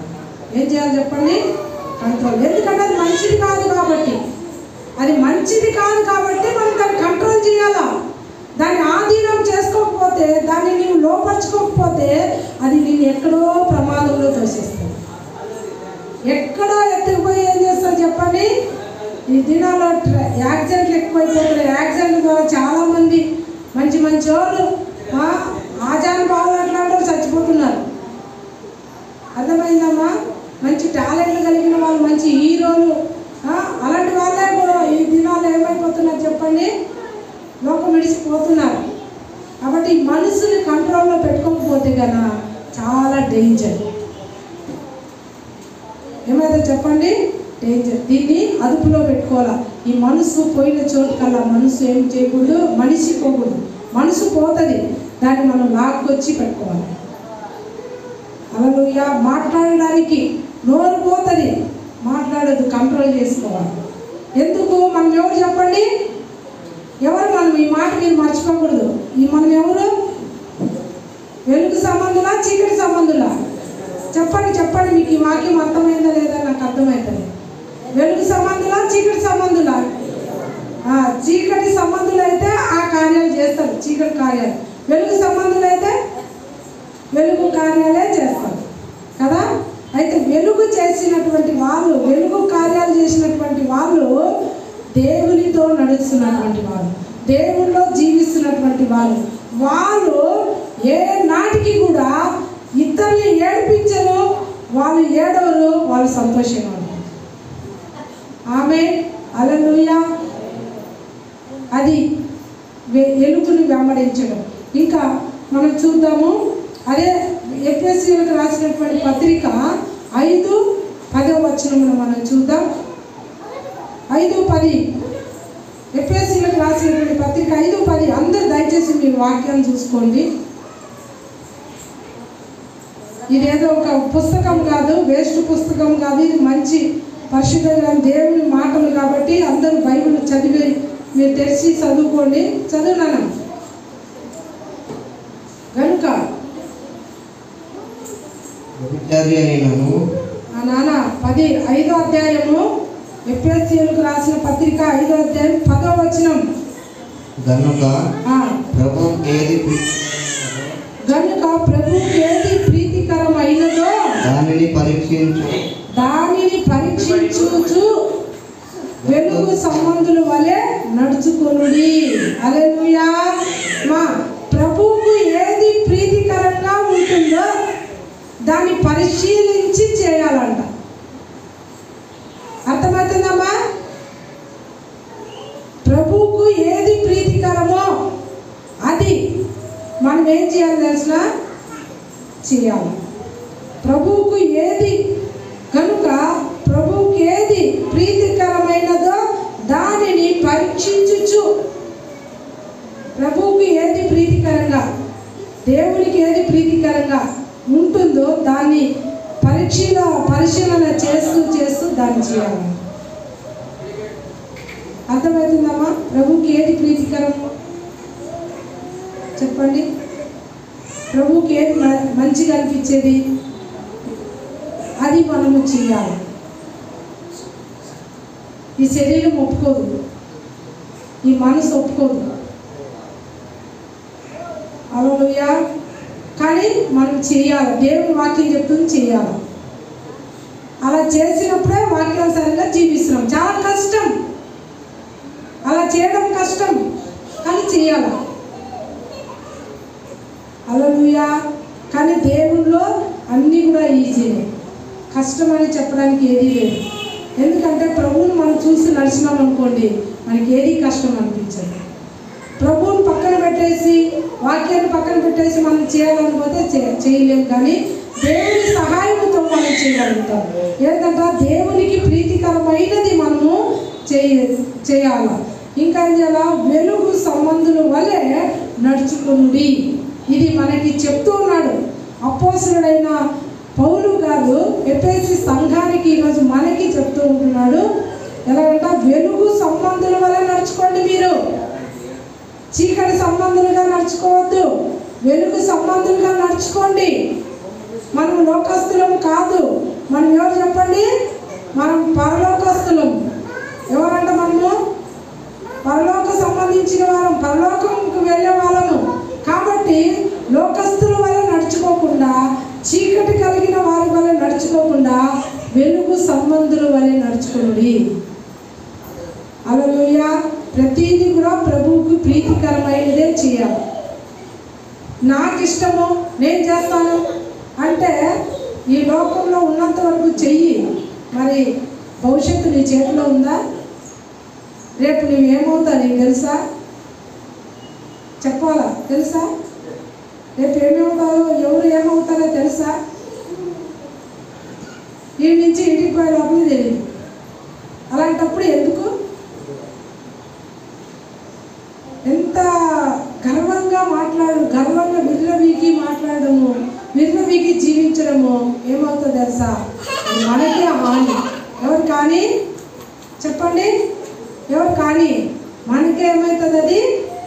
ఏం చేయాలి చెప్పండి? కంట్రోల్. ఎందుకంటే అది మంచిది కాదు కాబట్టి, మనం దాన్ని కంట్రోల్ చేయాలా. దాన్ని ఆధీనం చేసుకోకపోతే, దాన్ని నీవు లోపరుచుకోకపోతే అది నేను ఎక్కడో ప్రమాదంలో తోసేస్తుంది. ఎక్కడో ఎత్తుకుపోయి ఏం చేస్తారు చెప్పండి? ఈ దినాల్లో యాక్సిడెంట్లు ఎక్కువైపోతున్నాయి. యాక్సిడెంట్ల ద్వారా చాలామంది మంచి వాళ్ళు ఆజాన్ బావులు అట్లాంటి చచ్చిపోతున్నారు. అర్థమైందమ్మా? మంచి టాలెంట్లు కలిగిన వాళ్ళు, మంచి హీరోలు, అలాంటి వాళ్ళే కూడా ఈ దినాల్లో ఏమైపోతున్నారు చెప్పండి? లోకం విడిచిపోతున్నారు. కాబట్టి మనసుని కంట్రోల్లో పెట్టుకోకపోతే కన్నా చాలా డేంజర్. ఏమైతే చెప్పండి? డేంజర్. దీన్ని అదుపులో పెట్టుకోవాలా. ఈ మనసు పోయిన చోటు కల్లా మనసు ఏం చేయకూడదు, మనిషి పోకూడదు. మనసు పోతుంది, దాన్ని మనం లాక్కొచ్చి పెట్టుకోవాలి. హల్లెలూయా. మాట్లాడడానికి నోరు పోతుంది, మాట్లాడదు, కంట్రోల్ చేసుకోవాలి. ఎందుకు? మనం ఎవరు చెప్పండి? ఎవరు మనం? ఈ మాట మీరు మర్చిపోకూడదు. మనం ఎవరు? వెలుగు సంబంధులా, చీకటి సంబంధులా? చెప్పండి. మీకు ఈ వాక్యం అర్థమైందా లేదా? నాకు అర్థమవుతుంది. వెలుగు సంబంధులా, చీకటి సంబంధులా? చీకటి సంబంధులు అయితే ఆ కార్యాలు చేస్తారు, చీకటి కార్యాలు. వెలుగు సంబంధులు అయితే వెలుగు కార్యాలే చేస్తారు కదా. అయితే వెలుగు చేసినటువంటి వాళ్ళు, వెలుగు కార్యాలు చేసినటువంటి వాళ్ళు దేవునితో నడుస్తున్నటువంటి వాళ్ళు, దేవుల్లో జీవిస్తున్నటువంటి వాళ్ళు ఏ నాటికి కూడా ఇతరుల్ని ఏడిపించరు, వాళ్ళు ఏడవరు, వాళ్ళు సంతోషంగా ఉంటారు. ఆమేన్, హల్లెలూయా. అది వెలుగుని వెంబడించడం. ఇంకా మనం చూద్దాము. అదే ఎఫెసీయులకు రాసినటువంటి పత్రిక 5:10 వచనమును మనం చూద్దాం. 5:10 ఎఫెసీయులకు రాసినటువంటి పత్రిక 5:10. అందరూ దయచేసి మీరు వాక్యాన్ని చూసుకోండి. ఇదేదో ఒక పుస్తకం కాదు, వేస్ట్ పుస్తకం కాదు. ఇది మంచి పరిశుద్ధ దేవుని మాటలు కాబట్టి అందరూ బైబిల్ చదివి మీరు తెరిచి చదువుకోండి. చదువునాను కనుక నాన్న 5వ అధ్యాయము ఎఫెసీయులకు రాసిన పత్రిక 5వ అధ్యాయం 10వ వచనం. గనుక ప్రభువుకి ఏది ప్రీతికరమైనదో దానిని పరీక్షించుచు వెలుగు సంబంధుల వలె నడుచుకొనుడి. హల్లెలూయా. మా ప్రభువుకు ఏది ప్రీతికరంగా ఉంటుందో దాన్ని పరిశీలించి చేయాలంట. అర్థమవుతుందమ్మా? ప్రభువుకు ఏది ప్రీతికరమో అది మనం ఏం చేయాలి తెలిసిన? చేయాలి. ప్రభువుకు ఏది కనుక ప్రభువుకి ఏది ప్రీతికరమైనదో దానిని పరీక్షించుచు, ప్రభువుకి ఏది ప్రీతికరంగా, దేవునికి ఏది ప్రీతికరంగా ఉంటుందో దాన్ని పరిశీలన చేస్తూ దాన్ని చేయాలి. అర్థమవుతుందమ్మా? ప్రభువుకి ఏది ప్రీతికరం చెప్పండి? ప్రభువుకి ఏది మంచిగా అనిపించేది అది మనము చేయాలి. ఈ శరీరం ఒప్పుకోదు, ఈ మనసు ఒప్పుకోదు. హల్లెలూయా. కానీ కానీ మనం చేయాలి, దేవుని వాక్యం చెప్తుంది చేయాలి. అలా చేసినప్పుడే వాక్యానుసారంగా జీవిస్తున్నాం. చాలా కష్టం, అలా చేయడం కష్టం, కానీ చేయాలి. హల్లెలూయా. కానీ దేవుల్లో అన్నీ కూడా ఈజీనే, కష్టం అని చెప్పడానికి ఏదీ లేదు. ఎందుకంటే ప్రభువుని మనం చూసి నడిచినాం అనుకోండి, మనకి ఏది కష్టం అనిపించదు. ప్రభువుని పక్కన పెట్టేసి, వాక్యాన్ని పక్కన పెట్టేసి మనం చేయాలనుకోతే చేయలేము. కానీ దేవుని సహాయంతో మనం చేయగలుగుతాం. ఏంటంటే దేవునికి ప్రీతికరమైనది మనము చేయాలి. ఇంకా ఏం చేయాలా? వెలుగు సంబంధుల వలె నడుచుకునుడి. ఇది మనకి చెప్తూ ఉన్నాడు అపోస్తలుడైన పౌలు గారు ఎఫెసీ సంఘానికి ఈరోజు మనకి చెప్తూ ఉంటున్నాడు. ఎలాగంటే వెలుగు సంబంధుల వల్ల నడుచుకోండి. మీరు చీకటి సంబంధులుగా నడుచుకోవద్దు, వెలుగు సంబంధులుగా నడుచుకోండి. మనం లోకస్తులం కాదు. మనం ఎవరు చెప్పండి? మనం పరలోకస్తులం. ఎవరంటే మనము పరలోక సంబంధించిన వాళ్ళం, పరలోకంకు వెళ్ళే వాళ్ళము. కాబట్టి లోకస్తుల వల్ల నడుచుకోకుండా, చీకటి కలిగిన వారి వల్ల నడుచుకోకుండా వెలుగు సంబంధుల వల్ల నడుచుకోండి. హల్లెలూయా. ప్రతిదీ కూడా ప్రభువుకు ప్రీతికరమైనదే చేయాలి. నాకు ఇష్టము, నేను చేస్తాను అంటే ఈ లోకంలో ఉన్నంత వరకు చెయ్యి. మరి భవిష్యత్తు నీ చేతిలో ఉందా? రేపు నువ్వేమవుతావు నీకు తెలుసా? చెప్పాలా? తెలుసా? రేపు ఏమవుతారో, ఎవరు ఏమవుతారో తెలుసా? ఈ నుంచి ఇంటికి పోయే లోపల తెలియదు. అలాంటప్పుడు ఎందుకు ఎంత గర్వంగా గర్వంగా విర్రవీకి మాట్లాడము, విర్రవీకి జీవించడము ఏమవుతుందో తెలుసా? మనకే హాని. ఎవరు కానీ చెప్పండి, ఎవరు కానీ మనకే ఏమవుతుంది? అది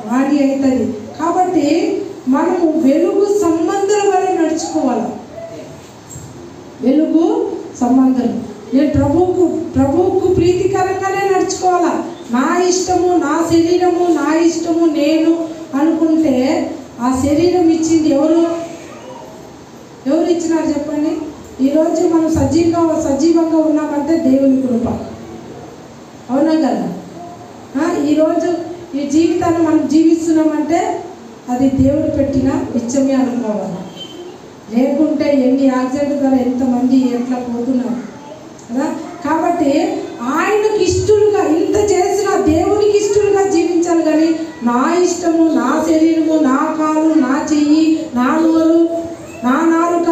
హాని అవుతుంది. కాబట్టి మనము వెలుగు సంబంధుల వల్ల నడుచుకోవాలి. వెలుగు సంబంధం. నేను ప్రభువుకు ప్రీతికరంగానే నడుచుకోవాలా. నా ఇష్టము, నా శరీరము, నా ఇష్టము నేను అనుకుంటే ఆ శరీరం ఇచ్చింది ఎవరు ఇచ్చినారు చెప్పండి? ఈరోజు మనం సజీవంగా ఉన్నామంటే దేవుని కృప. అవునా కదా? ఈరోజు ఈ జీవితాన్ని మనం జీవిస్తున్నామంటే అది దేవుడు పెట్టిన నిత్యమే అనుకోవాలి. లేకుంటే ఎన్ని యాక్సిడెంట్ ద్వారా ఎంతమంది ఎట్లా పోతున్నారు కదా. కాబట్టి ఆయనకి ఇష్టలుగా ఇంత చేసిన దేవునికి ఇష్టలుగా జీవించాలి. కానీ నా ఇష్టము, నా శరీరము, నా కాలు, నా చెయ్యి, నా నోరు, నా నాలుక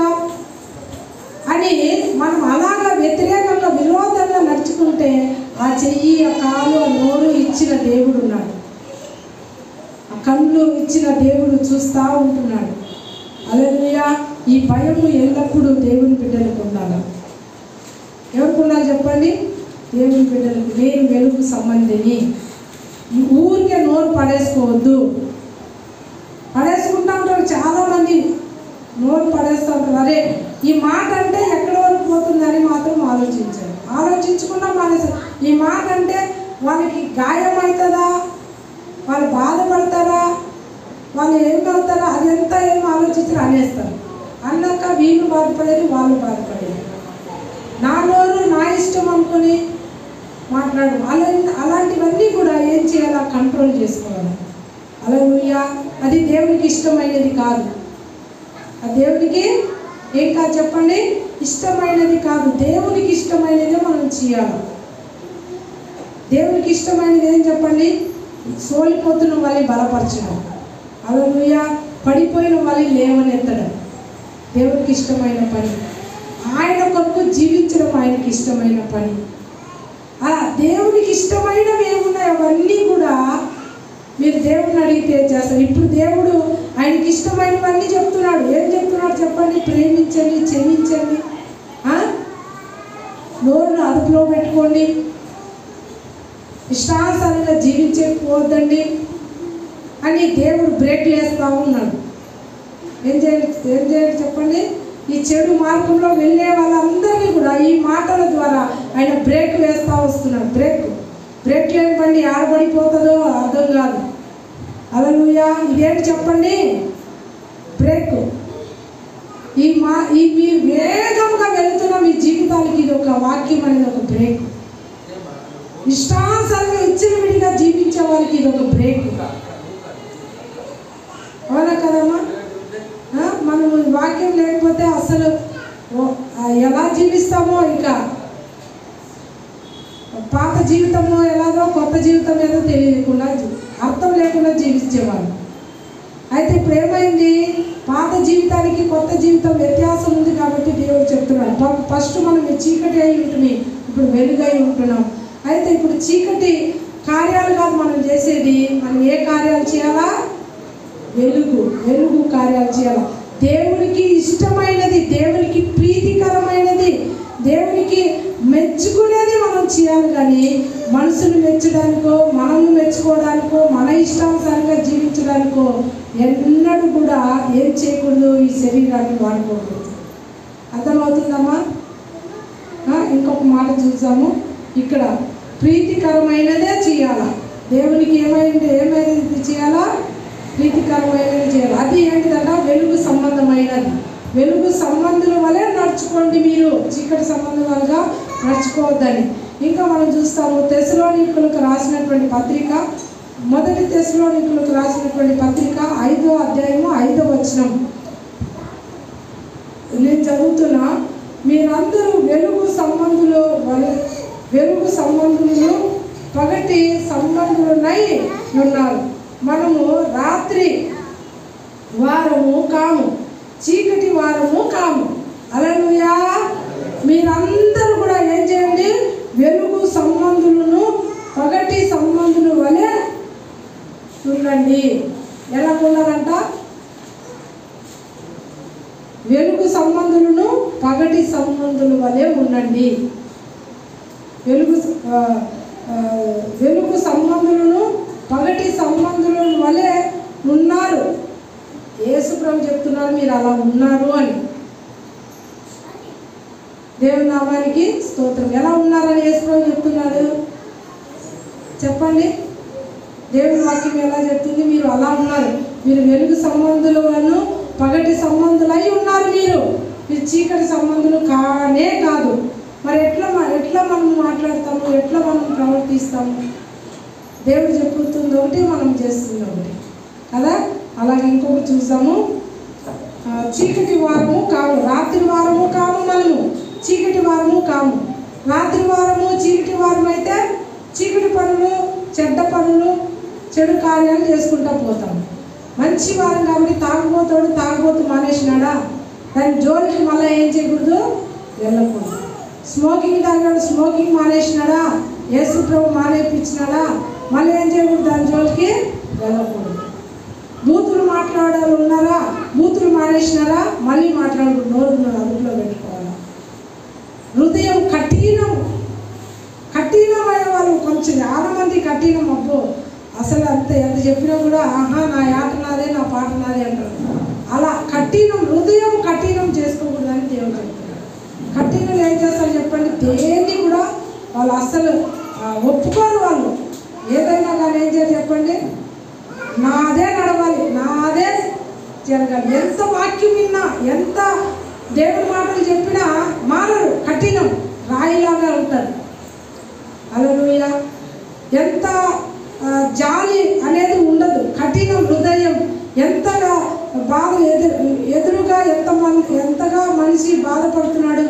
అని మనం అలాగా వ్యతిరేకంగా విరోధంగా నడుచుకుంటే ఆ చెయ్యి, ఆ కాలు, ఆ నోరు ఇచ్చిన దేవుడు ఉన్నాడు. ఆ కళ్ళు ఇచ్చిన దేవుడు చూస్తూ ఉంటున్నాడు. హల్లెలూయా. ఈ భయము ఎల్లప్పుడూ దేవుని బిడ్డలకు ఉండాలి. ఎవరికి ఉండాలి చెప్పండి? దేవుని బిడ్డలకు. నేను వెలుగు సంబంధిని. ఊరికే నోరు పడేసుకోవద్దు. పడేసుకుంటా ఉంటారు చాలామంది, నోరు పడేస్తూ ఉంటారు. అరే ఈ మాట అంటే ఎక్కడి వరకు పోతుందని మాత్రం ఆలోచించకుండా మానేస్తారు. ఈ మాట అంటే వాళ్ళకి గాయం అవుతుందా, వాళ్ళు బాధపడతారా, వాళ్ళు ఏమవుతారా, అదంతా ఏం ఆలోచించారు అనేస్తారు. అన్నాక వీళ్ళు బాధపడేది, వాళ్ళు బాధపడేది. నా నోరు నా ఇష్టం అనుకుని మాట్లాడు. అలాంటివన్నీ కూడా ఏం చేయాలా? కంట్రోల్ చేసుకోవాలి. హల్లెలూయా. అది దేవునికి ఇష్టమైనది కాదు. ఆ దేవునికి ఏం కాదు చెప్పండి? ఇష్టమైనది కాదు. దేవునికి ఇష్టమైనదే మనం చేయాలి. దేవునికి ఇష్టమైనది ఏం చెప్పండి? సోలిపోతున్న వాళ్ళని బలపరచడం. హల్లెలూయా. పడిపోయిన వాళ్ళని లేవనెత్తడం దేవునికి ఇష్టమైన పని. ఆయన కొరకు జీవించడం ఆయనకి ఇష్టమైన పని. అలా దేవునికి ఇష్టమైనవి ఏమున్నాయి అవన్నీ కూడా మీరు దేవుడిని అడిగితే చేస్తారు. ఇప్పుడు దేవుడు ఆయనకి ఇష్టమైనవన్నీ చెప్తున్నాడు. ఏం చెప్తున్నాడు చెప్పండి? ప్రేమించండి, క్షమించండి, నోరును అదుపులో పెట్టుకోండి, ఇష్టానుసారంగా జీవించకపోవద్దండి అని దేవుడు బ్రేక్ వేస్తూ ఉన్నాడు. ఏం చేయాలి చెప్పండి? ఈ చెడు మార్గంలో వెళ్ళే వాళ్ళందరినీ కూడా ఈ మాటల ద్వారా ఆయన బ్రేక్ వేస్తూ వస్తున్నాడు. బ్రేక్ లేని బండి ఆడబడిపోతుందో అర్థం కాదు. హల్లెలూయా. ఇదేంటి చెప్పండి? బ్రేక్. మీరు వేగంగా వెళుతున్న మీ జీవితాలకి ఇది ఒక వాక్యం అనేది ఒక బ్రేక్. ఇష్టానుసారంగా విడిగా జీవించే వాళ్ళకి ఇది ఒక బ్రేక్. అవునా కదమ్మా? మనం వాక్యం లేకపోతే అసలు ఎలా జీవిస్తామో, ఇక పాత జీవితమో ఎలాగో కొత్త జీవితం ఏదో తెలియకుండా అర్థం లేకుండా జీవించేవాళ్ళు. అయితే ఇప్పుడు ఏమైంది, పాత జీవితానికి కొత్త జీవితం వ్యత్యాసం ఉంది కాబట్టి దేవుడు చెప్తున్నాడు. ఫస్ట్ మనం చీకటి అయి ఉంటుంది, ఇప్పుడు వెలుగై ఉంటున్నాం. అయితే ఇప్పుడు చీకటి కార్యాలు కాదు మనం చేసేది, మనం ఏ కార్యాలు చేయాలా? వెలుగు కార్యాలు చేయాలా. దేవునికి ఇష్టమైనది, దేవునికి ప్రీతికరమైనది, దేవునికి మెచ్చుకునేది మనం చేయాలి. కానీ మనసును మెచ్చడానికో, మనము మెచ్చుకోవడానికో, మన ఇష్టానుసారంగా జీవించడానికో ఎన్నడూ కూడా ఏం చేయకూడదు, ఈ శరీరాన్ని వాడుకోకూడదు. అర్థమవుతుందమ్మా? ఇంకొక మాట చూసాము ఇక్కడ, ప్రీతికరమైనదే చేయాలా. దేవునికి ఏమైనది చేయాలా? ప్రీతికరమైనది చేయాలి. అది ఏంటిదట? వెలుగు సంబంధమైనది. వెలుగు సంబంధుల వలె నడుచుకోండి, మీరు చీకటి సంబంధులుగా నడుచుకోవద్దని. ఇంకా మనం చూస్తాము తెస్సలోనికీయులకు రాసినటువంటి పత్రిక, మొదటి తెస్సలోనికీయులకు రాసినటువంటి పత్రిక 5వ అధ్యాయము 5వ వచనం నేను చదువుతున్నా. మీరందరూ వెలుగు సంబంధులు పగటి సంబంధులునై ఉన్నారు. మనము రాత్రి వారము కాము, చీకటి వారము కాము. హల్లెలూయా. మీరందరూ కూడా ఏం చేయండి? వెలుగు సంబంధులను పగటి సంబంధుల వలె ఉండండి. ఎలా ఉండాలంట? వెలుగు సంబంధులను పగటి సంబంధుల వలె ఉండండి. వెలుగు సంబంధులను పగటి సంబంధుల వలె ఉన్నారు. యేసు ప్రభు చెప్తున్నారు మీరు అలా ఉన్నారు అని. దేవుని నామానికి స్తోత్రం. ఎలా ఉన్నారని యేసు ప్రభు చెప్తున్నాడు? చెప్పండి. దేవుని వాక్యం ఎలా చెప్తుంది? మీరు అలా ఉన్నారు. మీరు వెలుగు సంబంధులను పగటి సంబంధులై ఉన్నారు. మీరు చీకటి సంబంధులు కానే కాదు. మరి ఎట్లా మనం మాట్లాడతాము, ఎట్లా మనం ప్రవర్తిస్తాము? దేవుడు చెప్పుతుంది ఒకటి, మనం చేస్తుంది ఒకటి కదా. అలాగే ఇంకొకటి చూసాము, చీకటి వారము కాము, రాత్రి వారము కాము. మనము చీకటి వారము కాము. రాత్రి వారము చీకటి వారం అయితే చీకటి పనులు, చెడ్డ పనులు, చెడు కార్యాలు చేసుకుంటూ పోతాము. మంచి వారం కాబట్టి తాగుబోతు మానేసినాడా, దాని జోలికి మళ్ళీ ఏం చేయకూడదు? వెళ్ళకూడదు. స్మోకింగ్ తాగాడు, స్మోకింగ్ మానేసినాడా, యేసు ప్రభు మానేపించినాడా, మళ్ళీ ఏం చేయకూడదు? దాని జోలికి వెళ్ళకూడదు. బూతులు మాట్లాడాలి ఉన్నారా, బూతులు మానేసినారా, మళ్ళీ మాట్లాడకూడదు. నోరు అదుపులో పెట్టుకోవాలి. హృదయం కఠినమైన వాళ్ళు కొంచెం చాలా మంది కఠినం. అబ్బో అసలు ఎంత చెప్పినా కూడా ఆహా నా ఆట నాదే, నా పాట నాదే అంటారు. అలా హృదయం కఠినం చేసుకోకూడదని దేవుడు చెప్తున్నాడు. కఠినలు ఏం చేస్తారు చెప్పండి? దేన్ని కూడా వాళ్ళు అస్సలు ఒప్పుకోరు. వాళ్ళు ఏదైనా కానీ ఏం చేయాలి చెప్పండి? నాదే నడవాలి, నాదే జరగాలి. ఎంత వాక్యం విన్నా, ఎంత దేవుడి మాటలు చెప్పినా మారరు. కఠినం, రాయిలాగా ఉంటారు. హల్లెలూయా. ఎంత జాలి అనేది ఉండదు. కఠినం హృదయం. ఎంతగా బాధ ఎదురుగా ఎంతగా మనిషి బాధపడుతున్నాడు,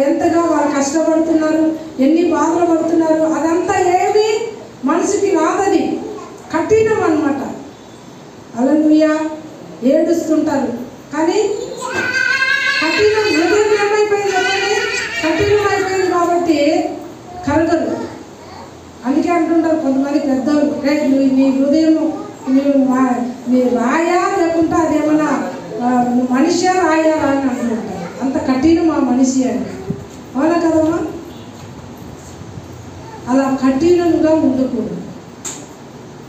ఎంతగా వాళ్ళు కష్టపడుతున్నారు, ఎన్ని బాధలు పడుతున్నారు, అదంతా ఏమి మనిషికి రాదని. కఠినం అన్నమాట. హల్లెలూయా. ఏడుస్తుంటారు కానీ కఠినం హృదయం ఏమైపోయింది? కఠినం అయిపోయింది కాబట్టి కరగదు. అందుకే అంటుంటారు కొంతమంది పెద్దలు, నీ హృదయం మీరు రాయా లేకుంటే అదేమన్నా మనిషి రాయా అని అంటుంటారు. అంత కఠినం ఆ మనిషి అని. అవునా కదమ్మా? అలా కఠినంగా ఉండకూడదు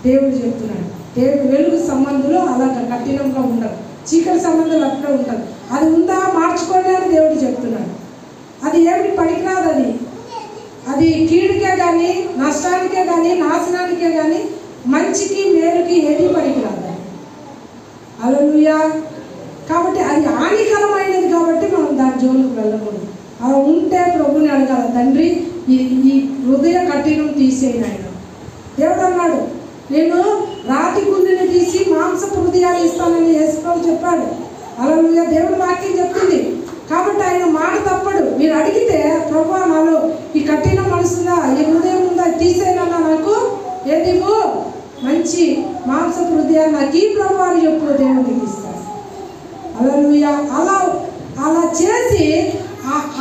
దేవుడు చెప్తున్నాడు. వెలుగు సంబంధులు అలా కఠినంగా ఉండరు. చీకటి సంబంధాలు అట్లా ఉంటారు. అది ఉందా మార్చుకోండి అని దేవుడు చెప్తున్నాడు. అది ఏమిటి పనికిరాదు. అది కీడుకే కానీ, నష్టానికే కానీ, నాశనానికే కానీ, మంచికి మేలుకి ఏది పనికిరాదు. హల్లెలూయా. కాబట్టి అది హానికరమైనది కాబట్టి మనం దాని జోలికి వెళ్ళకూడదు. అలా ఉంటే ప్రభుని అడగాల, తండ్రి ఈ హృదయ కఠినం తీసేయను. ఆయన దేవుడు అన్నాడు, నేను రాతి గుండెని తీసి మాంసపు హృదయాలు ఇస్తానని యేసుప్రభు చెప్పాడు. హల్లెలూయా, దేవుడి వాక్యం చెప్తుంది. కాబట్టి ఆయన మాట తప్పడు. మీరు అడిగితే, ప్రభువా నాలో ఈ కఠిన మనసుందా, ఈ హృదయం ఉందా, తీసేనన్నా నాకు ఏదివ్వు, మంచి మాంసపు హృదయాన్ని నాకు ఈ ప్రభువా అని చెప్పు, దేవుడికి ఇస్తాడు. హల్లెలూయా. అలా చేసి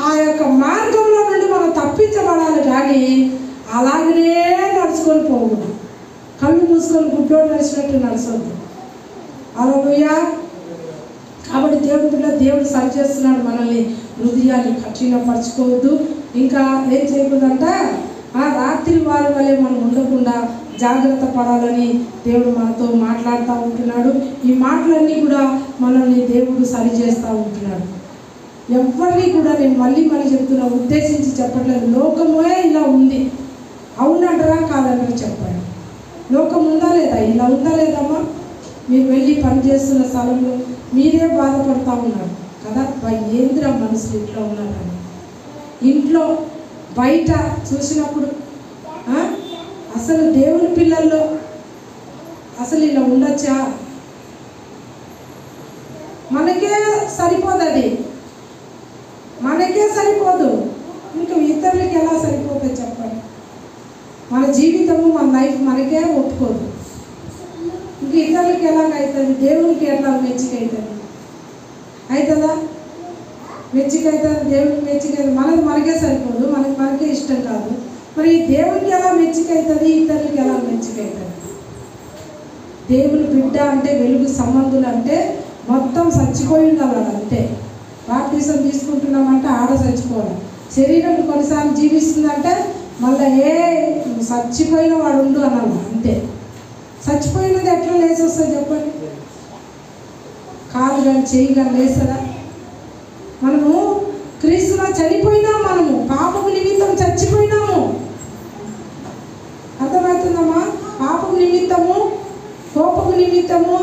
ఆ యొక్క మార్గంలో నుండి మనం తప్పించబడాలి కానీ అలాగనే నడుచుకొని పోకూడదు. కళ్ళు మూసుకొని గుడ్డోడు నడిచినట్టు నడచొద్దు. హల్లెలూయా. కాబట్టి దేవుడు సరి చేస్తున్నాడు మనల్ని. హృదయాన్ని కఠినపరచుకోవద్దు. ఇంకా ఏం చేయకూడదంట, ఆ రాత్రి వారి వలె మనం ఉండకుండా జాగ్రత్త పడాలని దేవుడు మనతో మాట్లాడుతూ ఉంటున్నాడు. ఈ మాటలన్నీ కూడా మనల్ని దేవుడు సరి చేస్తూ ఉంటున్నాడు. ఎవరిని కూడా నేను మళ్ళీ చెప్తున్నా, ఉద్దేశించి చెప్పట్లేదు. లోకమే ఇలా ఉంది, అవునంటారా కాదంటారా చెప్పండి. లోకం ఉందా లేదా, ఇలా ఉందా లేదమ్మా? మీరు వెళ్ళి పని చేస్తున్న స్థలంలో మీరే బాధపడుతూ ఉన్నారు కదా, ఏంద్ర మనుషులు ఇంట్లో ఉన్నారని. ఇంట్లో బయట చూసినప్పుడు అసలు దేవుని పిల్లల్లో అసలు ఇలా ఉండొచ్చా? మనకే సరిపోదు, అది మనకే సరిపోదు, ఇంకా ఇతరులకి ఎలా సరిపోతుంది చెప్పండి. మన జీవితము, మన లైఫ్ మనకే ఒప్పుకోదు, ఇంక ఇతరులకి ఎలాగవుతుంది? దేవునికి ఎట్లా మెచ్చిక అవుతుంది? అవుతుందా? మెచ్చిక అవుతుంది, దేవునికి మెచ్చిక అవుతుంది. మనకే సరిపోదు, మనకే ఇష్టం కాదు. మరి దేవునికి ఎలా మెచ్చిక అవుతుంది, ఇతరులకి ఎలా మెచ్చిక అవుతుంది? దేవుని బిడ్డ అంటే, వెలుగు సంబంధులు అంటే మొత్తం చచ్చిపోయి ఉండాలి అంతే. బాప్టిజం తీసుకుంటున్నామంటే ఆడ చచ్చిపోవాలి. శరీరం కొన్నిసార్లు జీవిస్తుందంటే మళ్ళీ చచ్చిపోయిన వాడు ఉండు అనాలి అంతే. చచ్చిపోయినది ఎట్లా లేచి వస్తుంది చెప్పండి? కాలు కానీ చెయ్యి కానీ లేస్తుందా? మనము క్రీస్తులో చనిపోయినాము, మనము పాపము నిమిత్తం చచ్చిపోయినాము. అర్థమవుతుందమ్మా? పాపము నిమిత్తము, కోపము నిమిత్తము,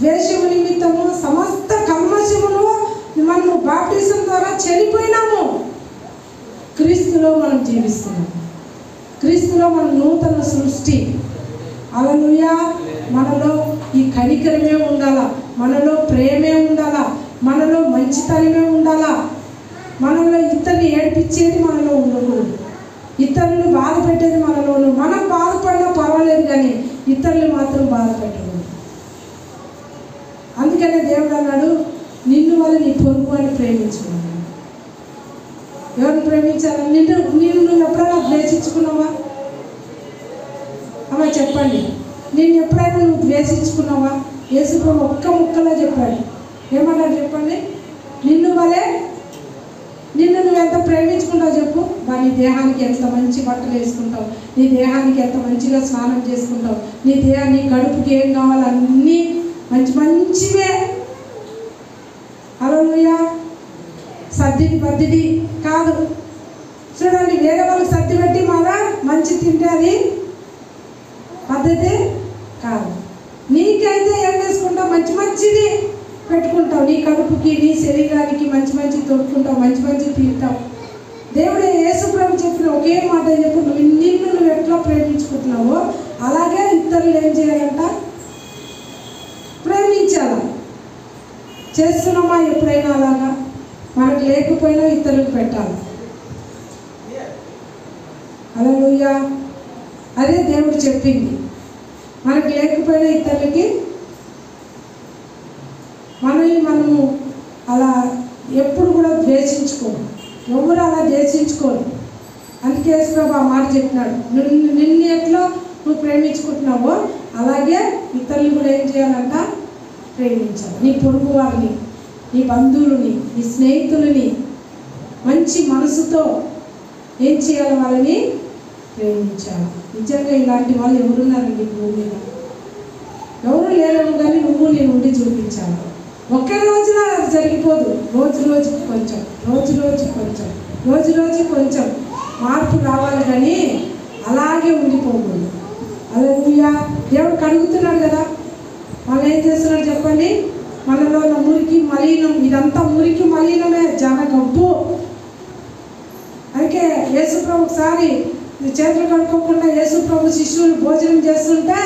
ద్వేషము నిమిత్తము, సమస్త కల్మషమును మనము బాప్టిజం ద్వారా చనిపోయినాము. క్రీస్తులో మనం జీవిస్తున్నాము. క్రీస్తులో మనం నూతన సృష్టి. హల్లెలూయా. మనలో ఈ కనికరమే ఉండాలా, మనలో ప్రేమే ఉండాలా, మనలో మంచితనమే ఉండాలా. మనలో ఇతరుని ఏడిపించేది మనలో ఉండకూడదు, ఇతరులను బాధ పెట్టేది మనలోను. మనం బాధపడినా పర్వాలేదు కానీ ఇతరులు మాత్రం బాధ పెట్టకూడదు. అందుకనే దేవుడు అన్నాడు, నిన్ను వల్ల నీ పొరుగు అని ప్రేమించుకున్నాను. ఎవరిని ప్రేమించాలి? నువ్వు ఎప్పుడైనా ద్వేషించుకున్నావా? అమ్మా చెప్పండి, నేను ఎప్పుడైనా నువ్వు ద్వేషించుకున్నావా? యేసుప్రభు ఒక్క ముక్కలో చెప్పాడు. ఏమన్నాడు చెప్పండి? నిన్ను నువ్వు ఎంత ప్రేమించుకుంటావు చెప్పు. నీ దేహానికి ఎంత మంచి బట్టలు వేసుకుంటావు, నీ దేహానికి ఎంత మంచిగా స్నానం చేసుకుంటావు, నీ కడుపుకి ఏం కావాలో అన్నీ మంచివే. హల్లెలూయా. సర్దిది పద్దిది కాదు. చూడండి, వేరే వాళ్ళకి సర్ది పెట్టి మళ్ళా మంచి తింటే అది పద్ధతి కాదు. నీకైతే ఏం వేసుకుంటావు? మంచిది పెట్టుకుంటావు, నీ కడుపుకి, నీ శరీరానికి మంచి తొడుకుంటావు, మంచి తింటావు. దేవుడు యేసుప్రభు చెప్పిన ఒకే మాట చెప్పు, నిన్ను ఎట్లా ప్రేమించుకుంటున్నావో అలాగే ఇతరులు ఏం చేయాలంట? ప్రేమించాల. చేస్తున్నామా ఎప్పుడైనా అలాగా? మనకు లేకపోయినా ఇతరులకు పెట్టాలి. హల్లెలూయా. అదే దేవుడు చెప్పింది. మనకు లేకపోయినా ఇతరులకి మనము అలా ఎప్పుడు కూడా ద్వేషించుకోరు. ఎవరు అలా ద్వేషించుకోరు. అందుకే యేసుప్రభు ఆ మాట చెప్పినాడు, నిన్ను ఎట్లా నువ్వు ప్రేమించుకుంటున్నావో అలాగే ఇతరులు కూడా ఏం చేయాలంట? ప్రేమించాలి. నీ పొరుగు వారిని, నీ బంధువులని, నీ స్నేహితులని మంచి మనసుతో ఏం చేయాలి? వాళ్ళని ప్రేమించాలి. నిజంగా ఇలాంటి వాళ్ళు ఎవరున్నారండి భూమి మీద? ఎవరు లేరేమో కానీ నువ్వు నేను ఉండి చూపించాలి. ఒకే రోజులో అది జరిగిపోదు. రోజుకి కొంచెం మార్పు రావాలి కానీ అలాగే ఉండిపోకూడదు. హల్లెలూయా. దేవుడు కడుగుతున్నాడు కదా, మనం ఏం చేస్తున్నాడు చెప్పండి? మనలో మురికి మలినం, ఇదంతా మురికి మలినమే, జనగబ్బు. అందుకే యేసుప్రభు ఒకసారి చేతులు కడుక్కోకుండా యేసుప్రభు శిష్యులు భోజనం చేస్తుంటే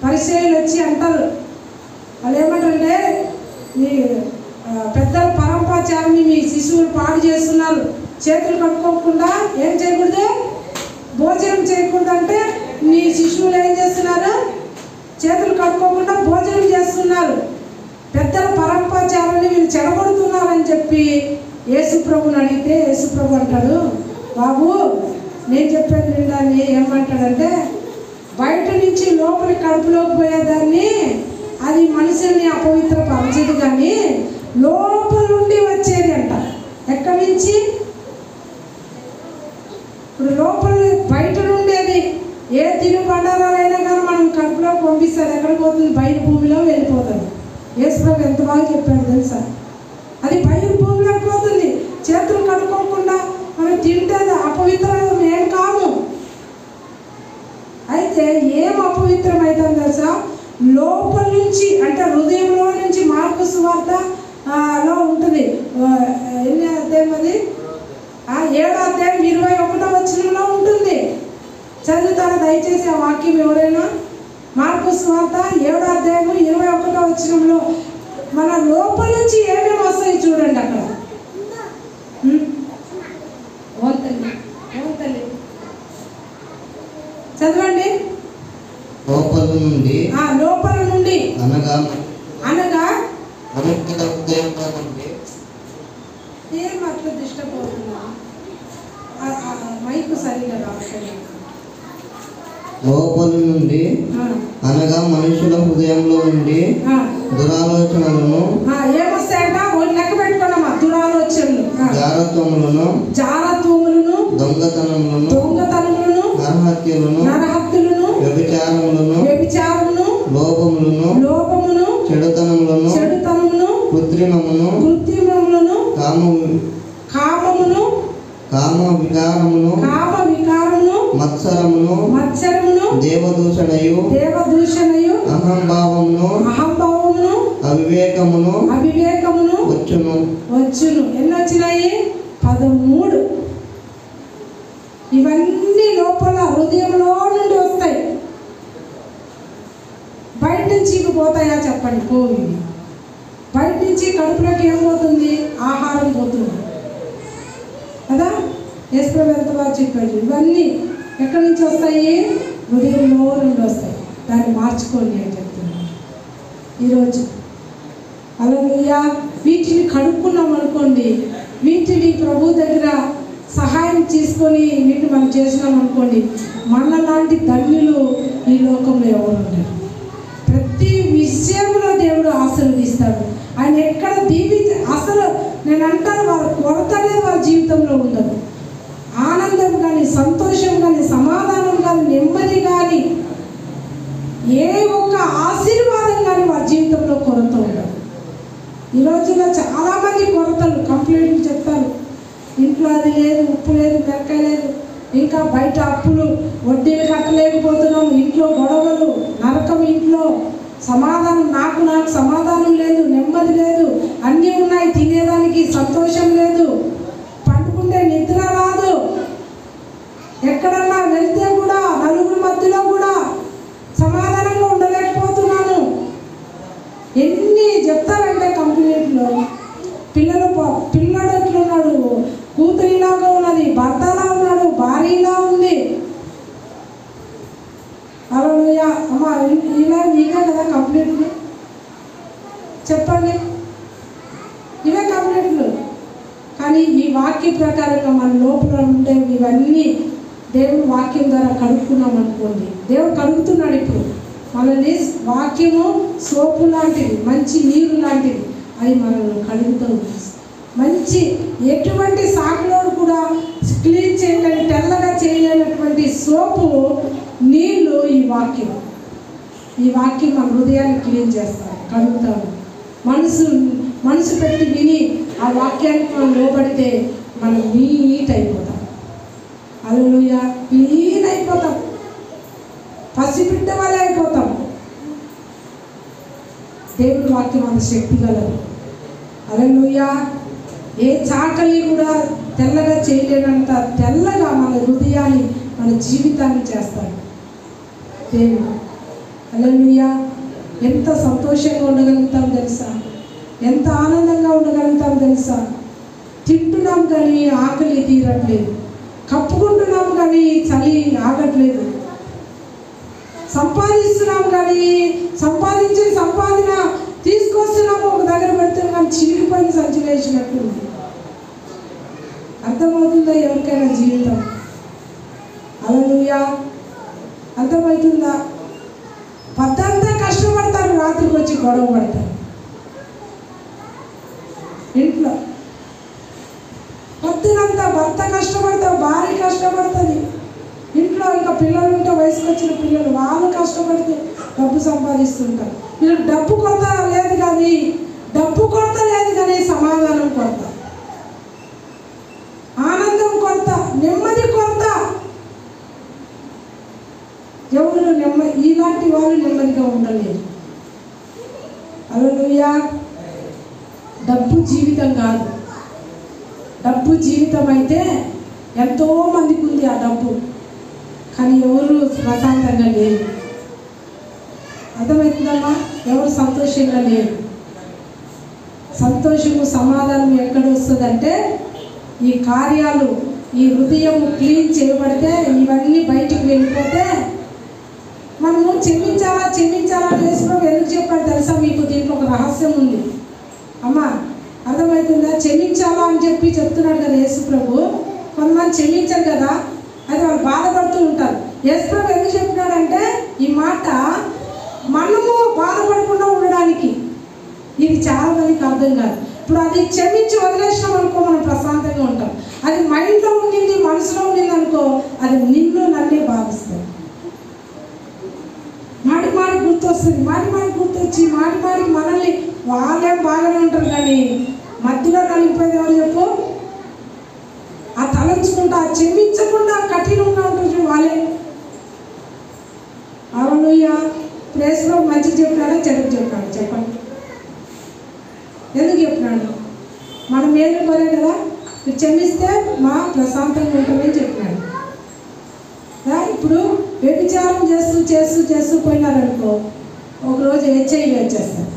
పరిచయులు వచ్చి అంటారు, వాళ్ళు ఏమంటారంటే మీ పెద్దల పరంపరాచారాన్ని మీ శిశువులు పాడు చేస్తున్నారు, చేతులు కట్టుకోకుండా ఏం చేయకూడదు, భోజనం చేయకూడదు. అంటే మీ శిశువులు ఏం చేస్తున్నారు, చేతులు కట్టుకోకుండా భోజనం చేస్తున్నారు, పెద్దల పరంపరాచారాన్ని వీళ్ళు చెడగొడుతున్నారని చెప్పి యేసుప్రభుని అడిగితే యేసుప్రభు అంటాడు, బాబు నేను చెప్పేది వినడాన్ని ఏమంటాడంటే, బయట నుంచి లోపలి కడుపులోకి పోయేదాన్ని అది మనుషుల్ని అపవిత్రపరచదు, కానీ లోపల నుండి వచ్చేది అంట. ఎక్కడి నుంచి? ఇప్పుడు లోపల బయట నుండేది ఏ తినుబండారాలైనా కానీ మనం కడుపులోకి పంపిస్తారు, ఎక్కడికి పోతుంది? బయట భూమిలో వెళ్ళిపోతుంది. యేసుప్రభు ఎంత బాగా చెప్పాడు తెలుసా, అది బయట భూమిలోకి పోతుంది. చేతులు కడుక్కోకుండా మనం తింటే అపవిత్రం ఏం కాము. అయితే ఏం అపవిత్రం అవుతుంది తెలుసా, లోపల నుంచి, అంటే హృదయంలో నుంచి. మార్కు సువార్త లో ఉంటుంది, ఎన్ని అధ్యాయం అది, 7వ అధ్యాయం 21వ వచనంలో ఉంటుంది. చదువుతారా దయచేసి ఆ వాక్యం ఎవరైనా? మార్కు సువార్త 7వ అధ్యాయం 21వ వచనంలో మన లోపల నుంచి ఏమేమి వస్తాయి చూడండి అక్కడ. చదవండి. లోపల నుండి, లోపల నుండి అనగా ఏం అట్లా డిస్టర్బ్ అవుతుందా? మైకు సరిగా రావట్లేదు. లోపల నుండి అనగా మనుషుల హృదయంలో నుండి దురాలోచనలను ఏమొస్తాయంట? లెక్క పెట్టుకున్నామా? దురాలోచనలు, జారత్వములను, దొంగతనములను, నరహత్యలను, వ్యభిచారమును, లోభమును, చెడుతనమును, కృత్రిమములను, కామమును, కామ వికారమును, మత్సరమును, దేవదూషణయు, అహంభావమును, అవివేకమును వచ్చును. ఎన్ని వచ్చినాయి? 13. ఇవన్నీ లోపల హృదయంలో నుండి వస్తాయి. బయట నుంచి ఇవి పోతాయా చెప్పండి? పోయి. బయట నుంచి కడుపులోకి ఏం పోతుంది? ఆహారం పోతుంది కదా. యేసుప్రభు ఎంత బాగా చెప్పాడు. ఇవన్నీ ఎక్కడి నుంచి వస్తాయి? హృదయంలో నుండి వస్తాయి. దాన్ని మార్చుకోండి అని చెప్తున్నాను ఈరోజు. హల్లెలూయా. వీటిని కడుక్కున్నాం అనుకోండి, వీటిని ప్రభు దగ్గర సహాయం తీసుకొని వీటిని మనం చేసినాం అనుకోండి, మన లాంటి ధన్యులు ఈ లోకంలో ఎవరు ఉంటారు? ప్రతి విషయంలో దేవుడు ఆశీర్వదిస్తాడు. ఆయన ఎక్కడ అసలు నేను అంటాను, వాళ్ళ కొరత అనేది వాళ్ళ జీవితంలో ఉండదు. ఆనందం కానీ, సంతోషం కానీ, సమాధానం కానీ, నెమ్మది కానీ, ఏ ఒక్క ఆశీర్వాదం కానీ వాళ్ళ జీవితంలో కొరత ఉండదు. ఈ రోజున చాలామంది కొరతలు కంప్లైంట్లు చెప్తారు. ఇంట్లో అది లేదు, ఉప్పు లేదు, మిరకాయ లేదు, ఇంకా బయట అప్పులు, వడ్డీలు కట్టలేకపోతున్నాం, ఇంట్లో గొడవలు, నరకం, ఇంట్లో సమాధానం, నాకు సమాధానం లేదు, నెమ్మది లేదు, అన్నీ ఉన్నాయి, తినేదానికి సంతోషం లేదు, పండుకుంటే నిద్ర రాదు, ఎక్కడన్నా వెళ్తే కూడా నలుగురి మధ్యలో కూడా సమాధానంగా ఉండలేకపోతున్నాను. ఎన్ని చెప్తారంటే కంప్లైంట్లో, పిల్లడు ఎట్లున్నాడు, కూతురిలాగా ఉన్నది, భర్తలా ఉన్నాడు, భార్యలా ఉంది. హల్లెలూయా. అమ్మా ఇలా నీకే కదా కంప్లైంట్లు చెప్పండి, ఇవే కంప్లైంట్లు. కానీ ఈ వాక్య ప్రకారంగా మన లోపల ఉండే ఇవన్నీ దేవుడు వాక్యం ద్వారా కడుక్కున్నాం అనుకోండి, దేవుడు కడుగుతున్నాడు. ఇప్పుడు మనల్ని వాక్యము సోపు లాంటిది, మంచి నీరు లాంటిది, అది మనల్ని కడుగుతుంది. మంచి ఎటువంటి సాకులోడు కూడా క్లీన్ చేయలేని, తెల్లగా చేయలేనటువంటి సోపు నీళ్ళు ఈ వాక్యం. ఈ వాక్యం మన హృదయాన్ని క్లీన్ చేస్తాం, కడుగుతాము. మనసు పెట్టి విని ఆ వాక్యానికి మనం లోబడితే మనం నీట్ అయిపోతాం. హల్లెలూయా. క్లీన్ అయిపోతాం, పసిబిడ్డ వలె అయిపోతాం. దేవుడి వాక్యం అంత శక్తి గలదు. హల్లెలూయా. ఏ చాకలి కూడా తెల్లగా చేయలేనంత తెల్లగా మన హృదయాన్ని, మన జీవితాన్ని చేస్తాడు దేవుడు. హల్లెలూయా. ఎంత సంతోషంగా ఉండగలుగుతాం తెలుసా? ఎంత ఆనందంగా ఉండగలుగుతాం తెలుసా? తింటున్నాం కానీ ఆకలి తీరట్లేదు, కప్పుకుంటున్నాం కానీ చలి ఆగట్లేదు, సంపాదిస్తున్నాం కానీ సంపాదించే సంపాదన తీసుకొస్తున్నాము ఒక దగ్గర పెడుతున్నాం కానీ చిరిగిపోయిన సంచి వేసినట్టు. అర్థమవుతుందా ఎవరికైనా జీవితం? హల్లెలూయా. అర్థమవుతుందా? పద్దంతా కష్టపడతారు, రాత్రికి వచ్చి గొడవ పడతారు. ఇంట్లో పొద్దునంతా భర్త కష్టపడతారు, భార్య కష్టపడుతుంది, ఇంట్లో ఇంకా పిల్లలు ఉంటే వయసుకు వచ్చిన పిల్లలు వాళ్ళు కష్టపడితే డబ్బు సంపాదిస్తుంటారు. వీళ్ళకి డబ్బు కొరత లేదు కానీ, డబ్బు కొరత లేదు కానీ సమాధానం కొరత, ఆనందం కొరత, నెమ్మది కొరత. ఎవరు ఇలాంటి వాళ్ళు నెమ్మదిగా ఉండలేరు. హల్లెలూయా. డబ్బు జీవితం కాదు. డబ్బు జీవితం అయితే ఎంతో మందికి ఉంది ఆ డబ్బు, కానీ ఎవరు ప్రశాంతంగా లేరు. అర్థమవుతుందమ్మా? ఎవరు సంతోషంగా లేరు. సంతోషము సమాధానం ఎక్కడ వస్తుందంటే ఈ కార్యాలు, ఈ హృదయం క్లీన్ చేయబడితే, ఇవన్నీ బయటికి వెళ్ళిపోతే, మనము క్షమించాలా క్షమించాలా యేసుప్రభు ఎందుకు చెప్పాడు తెలుసా? మీకు దీంట్లో ఒక రహస్యం ఉంది అమ్మా. అర్థమవుతుందా? క్షమించాలా అని చెప్పి చెప్తున్నాడు కదా యేసుప్రభు. కొంతమంది క్షమించారు కదా, అది వాళ్ళు బాధపడుతూ ఉంటారు. యేసుప్రభు ఎందుకు చెప్తున్నాడంటే ఈ మాట మనము బాధపడకుండా ఉండడానికి. ఇది చాలా మందికి అర్థం కాదు. ఇప్పుడు అది క్షమించి వదిలేసినాం అనుకో, మనం ప్రశాంతంగా ఉంటాం. అది మైండ్లో ఉండింది, మనసులో ఉండింది అనుకో, అది నిన్ను నన్నే బాధిస్తుంది. మాటి మాటి గుర్తొస్తుంది, మాటి మాటి గుర్తొచ్చి మాటి మాటికి మనల్ని, వాళ్ళేం బాగానే ఉంటారు కానీ మధ్యలో నలిగిపోయింది ఎవరు చెప్పు? ఆ తలంచుకుంటా, క్షమించకుండా కఠినంగా ఉంటారు వాళ్ళే. హల్లెలూయా. ప్రేస్లో మంచిగా చెప్పినాడా చెడుకు చెప్పినాడు? చెప్పండి. ఎందుకు చెప్పినాడు? మనం మేలు కోరే కదా, మీరు క్షమిస్తే మా ప్రశాంతంగా ఉంటుందని చెప్పినాడు. ఇప్పుడు వ్యభిచారం చేస్తూ చేస్తూ చేస్తూ పోయినారనుకో, ఒకరోజు హెచ్ఐవి వచ్చేస్తారు.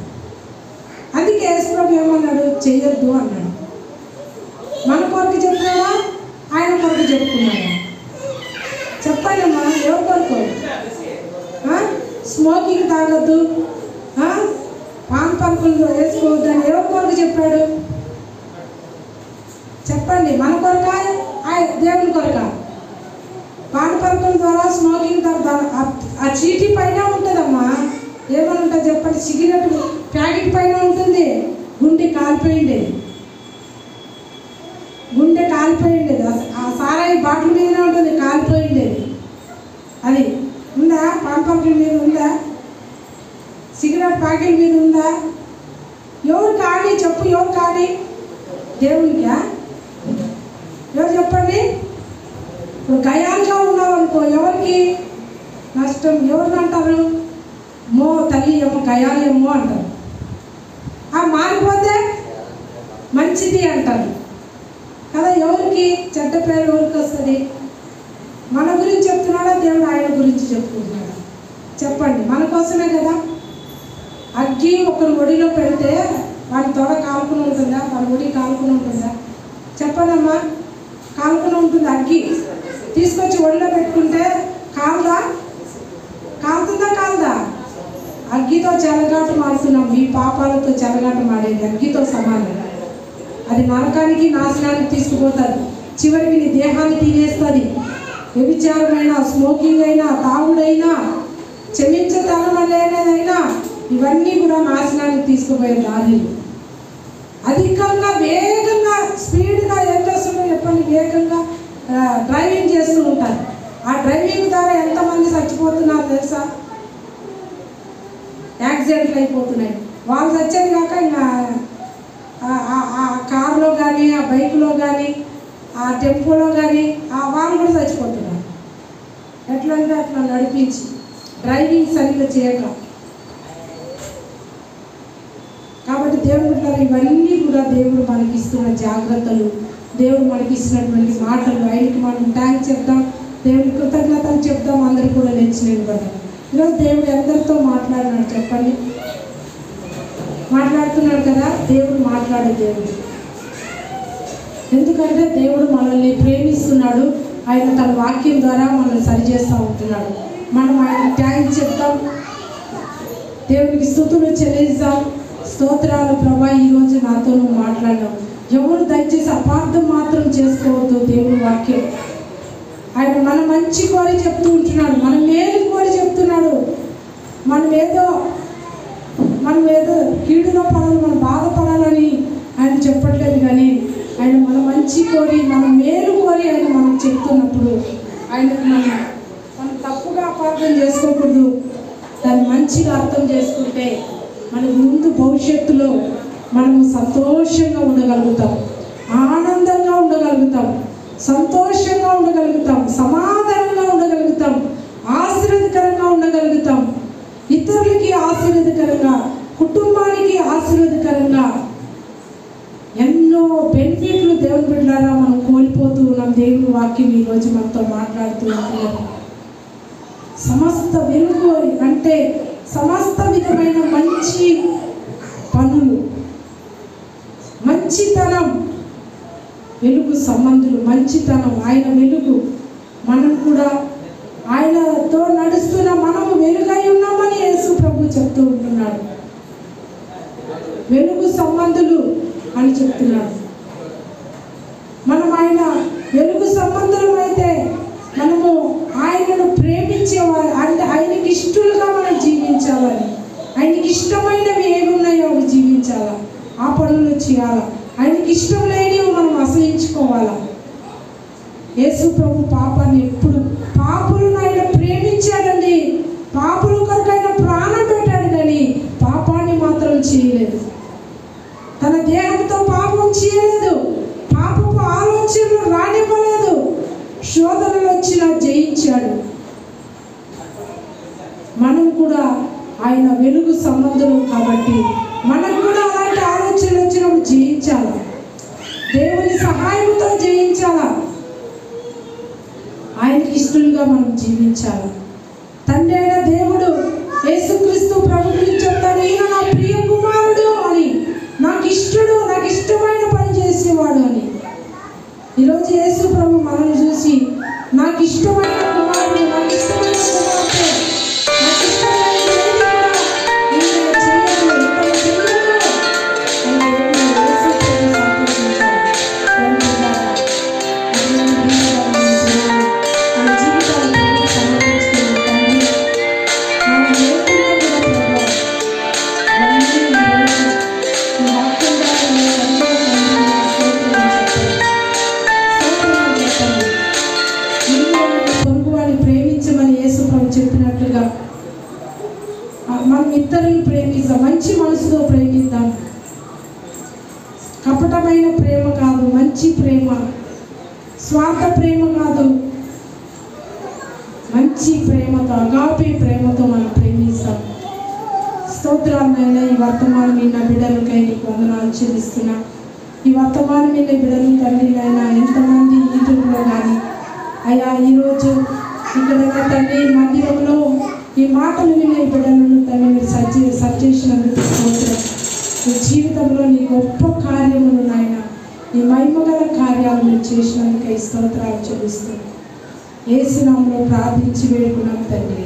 అందుకే యేసుప్రభు ఏమన్నాడు? చెయ్యొద్దు అన్నాడు. మన కొరకు చెప్పినాడా, ఆయన కొరకు చెప్పుకున్నాడా? చెప్పండి అమ్మా, ఎవరి కొరకు? స్మోకింగ్ తాగొద్దు, పాన్ పరుపులు వేసుకోవద్దు అని ఎవరి కొరకు చెప్పాడు? చెప్పండి. మన కొరకా, దేవుని కొరకా? పాన్ పరుపుల ద్వారా, స్మోకింగ్ ఆ చీటీ పైన ఉంటుందమ్మా. ఏమని ఉంటుంది చెప్పండి? సిగరెట్ ప్యాకెట్ పైన ఉంటుంది. గుండె కాలిపోయిండేది, గుండె కాలిపోయిండేది. ఆ సారాయి బాటిల్ మీదనే ఉంటుంది, కాలిపోయిండేది. అది ఉందా? పాన్ పరుపుల మీద ఉందా? సిగరెట్ ప్యాకెట్ మీద ఉందా? ఎవరు కానీ చెప్పు, ఎవరు కానీ? దేవునికా? ఎవరు చెప్పండి? ఇప్పుడు గయాలుగా ఉన్నావు అనుకో, ఎవరికి నష్టం? ఎవరిని అంటారు? మో తల్లి ఏమో గయాలు ఏమో అంటారు. ఆ మారిపోతే మంచిది అంటారు కదా. ఎవరికి చెడ్డ పేరు ఎవరికి వస్తుంది? మన గురించి చెప్తున్నాడా దేవుడు ఆయన గురించి చెప్పుకుంటున్నాడా? చెప్పండి. మన కోసమే కదా. అగ్గి ఒకరు ఒడిలో పెడితే వాడి తొడ కాలుకుని ఉంటుందా? వాడి ఒడి కాలుకుని ఉంటుందా? చెప్పండి అమ్మా. కాలుకుని ఉంటుంది. అగ్గి తీసుకొచ్చి ఒడిలో పెట్టుకుంటే కాలుదా? కాలుతుందా? కాలుదా? అగ్గితో చెలగాట మాడుతున్నాం. ఈ పాపాలతో చెలగాట మాడేది అగ్గితో సమానం. అది నరకానికి, నాశనానికి తీసుకుపోతుంది. చివరికి నీ దేహాన్ని తినేస్తుంది. వ్యభిచారమైనా, స్మోకింగ్ అయినా, తాగుడైనా, క్షమించతనం అనేదైనా, ఇవన్నీ కూడా నాశనానికి తీసుకుపోయే దారులు. అధికంగా వేగంగా స్పీడ్గా ఏం చేస్తుందో చెప్పండి? వేగంగా డ్రైవింగ్ చేస్తూ ఉంటారు. ఆ డ్రైవింగ్ ద్వారా ఎంతమంది చచ్చిపోతున్నారు తెలుసా? యాక్సిడెంట్లు అయిపోతున్నాయి. వాళ్ళు చచ్చేది కాక ఇంకా ఆ కారులో కానీ, ఆ బైక్లో కానీ, ఆ టెంపోలో కానీ వాళ్ళు కూడా చచ్చిపోతున్నారు. ఎట్లంటే అట్లా నడిపించి డ్రైవింగ్ సరిగ్గా చేయక. కాబట్టి దేవుడు ఇవన్నీ కూడా దేవుడు మనకి ఇస్తున్న జాగ్రత్తలు, దేవుడు మనకి ఇస్తున్నటువంటి మాటలు. ఆయనకి మనం థ్యాంక్స్ చెప్తాం, దేవుడి కృతజ్ఞతలు చెప్తాం. అందరూ కూడా లేచి నిలబడ్డాం. ఈరోజు దేవుడు ఎందరితో మాట్లాడినాడు చెప్పండి? మాట్లాడుతున్నాడు కదా. దేవుడు మాట్లాడే దేవుడు. ఎందుకంటే దేవుడు మనల్ని ప్రేమిస్తున్నాడు. ఆయన తన వాక్యం ద్వారా మనల్ని సరిచేస్తూ ఉంటున్నాడు. మనం ఆయన థ్యాంక్స్ చెప్తాం, దేవునికి స్తుతులు చెల్లిస్తాం. స్తోత్రాలు ప్రభా, ఈరోజు నాతో నువ్వు మాట్లాడినావు. ఎవరు దయచేసి అపార్థం మాత్రం చేసుకోవద్దు. దేవుని వాక్యం ఆయన మన మంచి కోరి చెప్తూ ఉంటున్నాడు, మన మేలు కోరి చెప్తున్నాడు. మనం ఏదో కీడులో పడాలి, మనం బాధపడాలని ఆయన చెప్పట్లేదు. కానీ ఆయన మన మంచి కోరి, మన మేలు కోరి ఆయన మనం చెప్తున్నప్పుడు ఆయనకు మనం తప్పుగా అపార్థం చేసుకోకూడదు. దాన్ని మంచిగా అర్థం చేసుకుంటే మనకు ముందు భవిష్యత్తులో మనము సంతోషంగా ఉండగలుగుతాం, ఆనందంగా ఉండగలుగుతాం, సంతోషంగా ఉండగలుగుతాం, సమాధానంగా ఉండగలుగుతాం, ఆశీర్వాదకరంగా ఉండగలుగుతాం. ఇతరులకి ఆశీర్వాదకరంగా, కుటుంబానికి ఆశీర్వాదకరంగా ఎన్నో బెనిఫిట్లు దేవుని బిడ్డలారా మనం కోల్పోతూ ఉన్నాం. దేవుని వాక్యం ఈరోజు మనతో మాట్లాడుతూ ఉంటున్నాం. సమస్త వెలుగు అంటే సమస్త విధమైన మంచి పనులు, మంచితనం, వెలుగు సంబంధులు, మంచితనం, ఆయన వెలుగు. మనం కూడా ఆయనతో నడుస్తున్న మనము వెలుగై ఉన్నామని యేసు ప్రభు చెప్తూ ఉంటున్నాడు. వెలుగు సంబంధులు అని చెప్తున్నాడు. మనం ఆయన వెలుగు సంబంధులం అయితే మనము ఆయనను ప్రేమించేవారు, అంటే ఆయనకి ఇష్టలుగా మనం జీవించాలని, ఆయనకి ఇష్టమైనవి ఏమి ఉన్నాయో అవి జీవించాలా, ఆ పనులు చేయాలా. ఆయనకి ఇష్టం లేనివి మనం అసహించుకోవాలా. యేసు ప్రభు పాపాన్ని ఎప్పుడు, పాపులను ఆయన ప్రేమించాడండి. పాపుల కొరకు ఆయన ప్రాణం పెట్టాడు, కానీ పాపాన్ని మాత్రం చేయలేదు. తన దేహంతో పాపం చేయలేదు, పాపపు ఆలోచనలు రానివ్వలేదు. శోధనలు వచ్చినా జయించాడు. మనం కూడా ఆయన వెలుగు సంబంధులు కాబట్టి మనకు కూడా అలాంటి ఆలోచనలు వచ్చినప్పుడు జయించాలా, దేవుని సహాయంతో జయించాలా, ఆయనకి ఇష్టలుగా మనం జీవించాలి. తండ్రి అయిన దేవుడు యేసుక్రీస్తు ప్రభు గురించి చెప్తాడు, ఈయన నా ప్రియ కుమారుడు అని, నాకు ఇష్టడు, నాకు ఇష్టమైన పని చేసేవాడు అని. ఈరోజు యేసు ప్రభు మనల్ని చూసి నాకు ఇష్టమైన కుమారుడు, నాకు ఇష్టమైన కుమార్తె, నాకు ఇష్టమైన చెప్పినట్లుగా మనం ఇతరులను ప్రేమిద్దాం, మంచి మనసుతో ప్రేమిద్దాం. కపటమైన ప్రేమ కాదు, మంచి ప్రేమ, స్వార్థ ప్రేమ కాదు, మంచి ప్రేమతో, అగాపే ప్రేమతో మనం ప్రేమిస్తాం. స్తోత్రాలైనా ఈ వర్తమానం విన్న బిడ్డలకై నీకు వందనాలు చెల్లిస్తున్నా. ఈ వర్తమానం విన్న బిడ్డలు తండ్రినైనా ఎంతమంది ఇంటిలో కానీ అయ్యా ఈరోజు ఇక్కడ తండ్రి మందిరంలో ఈ మాటలు వినే బిడ్డలను తండ్రి మీరు సరిచేసినందుకు స్తోత్రం. నీ జీవితంలో నీ గొప్ప కార్యములు నాయన, నీ మహిమగల కార్యాలు మీరు చేసినందుకు ఈ స్తోత్రాలు చెల్లిస్తున్నాం. యేసు నామములో ప్రార్థించి వేడుకున్నాం తండ్రి.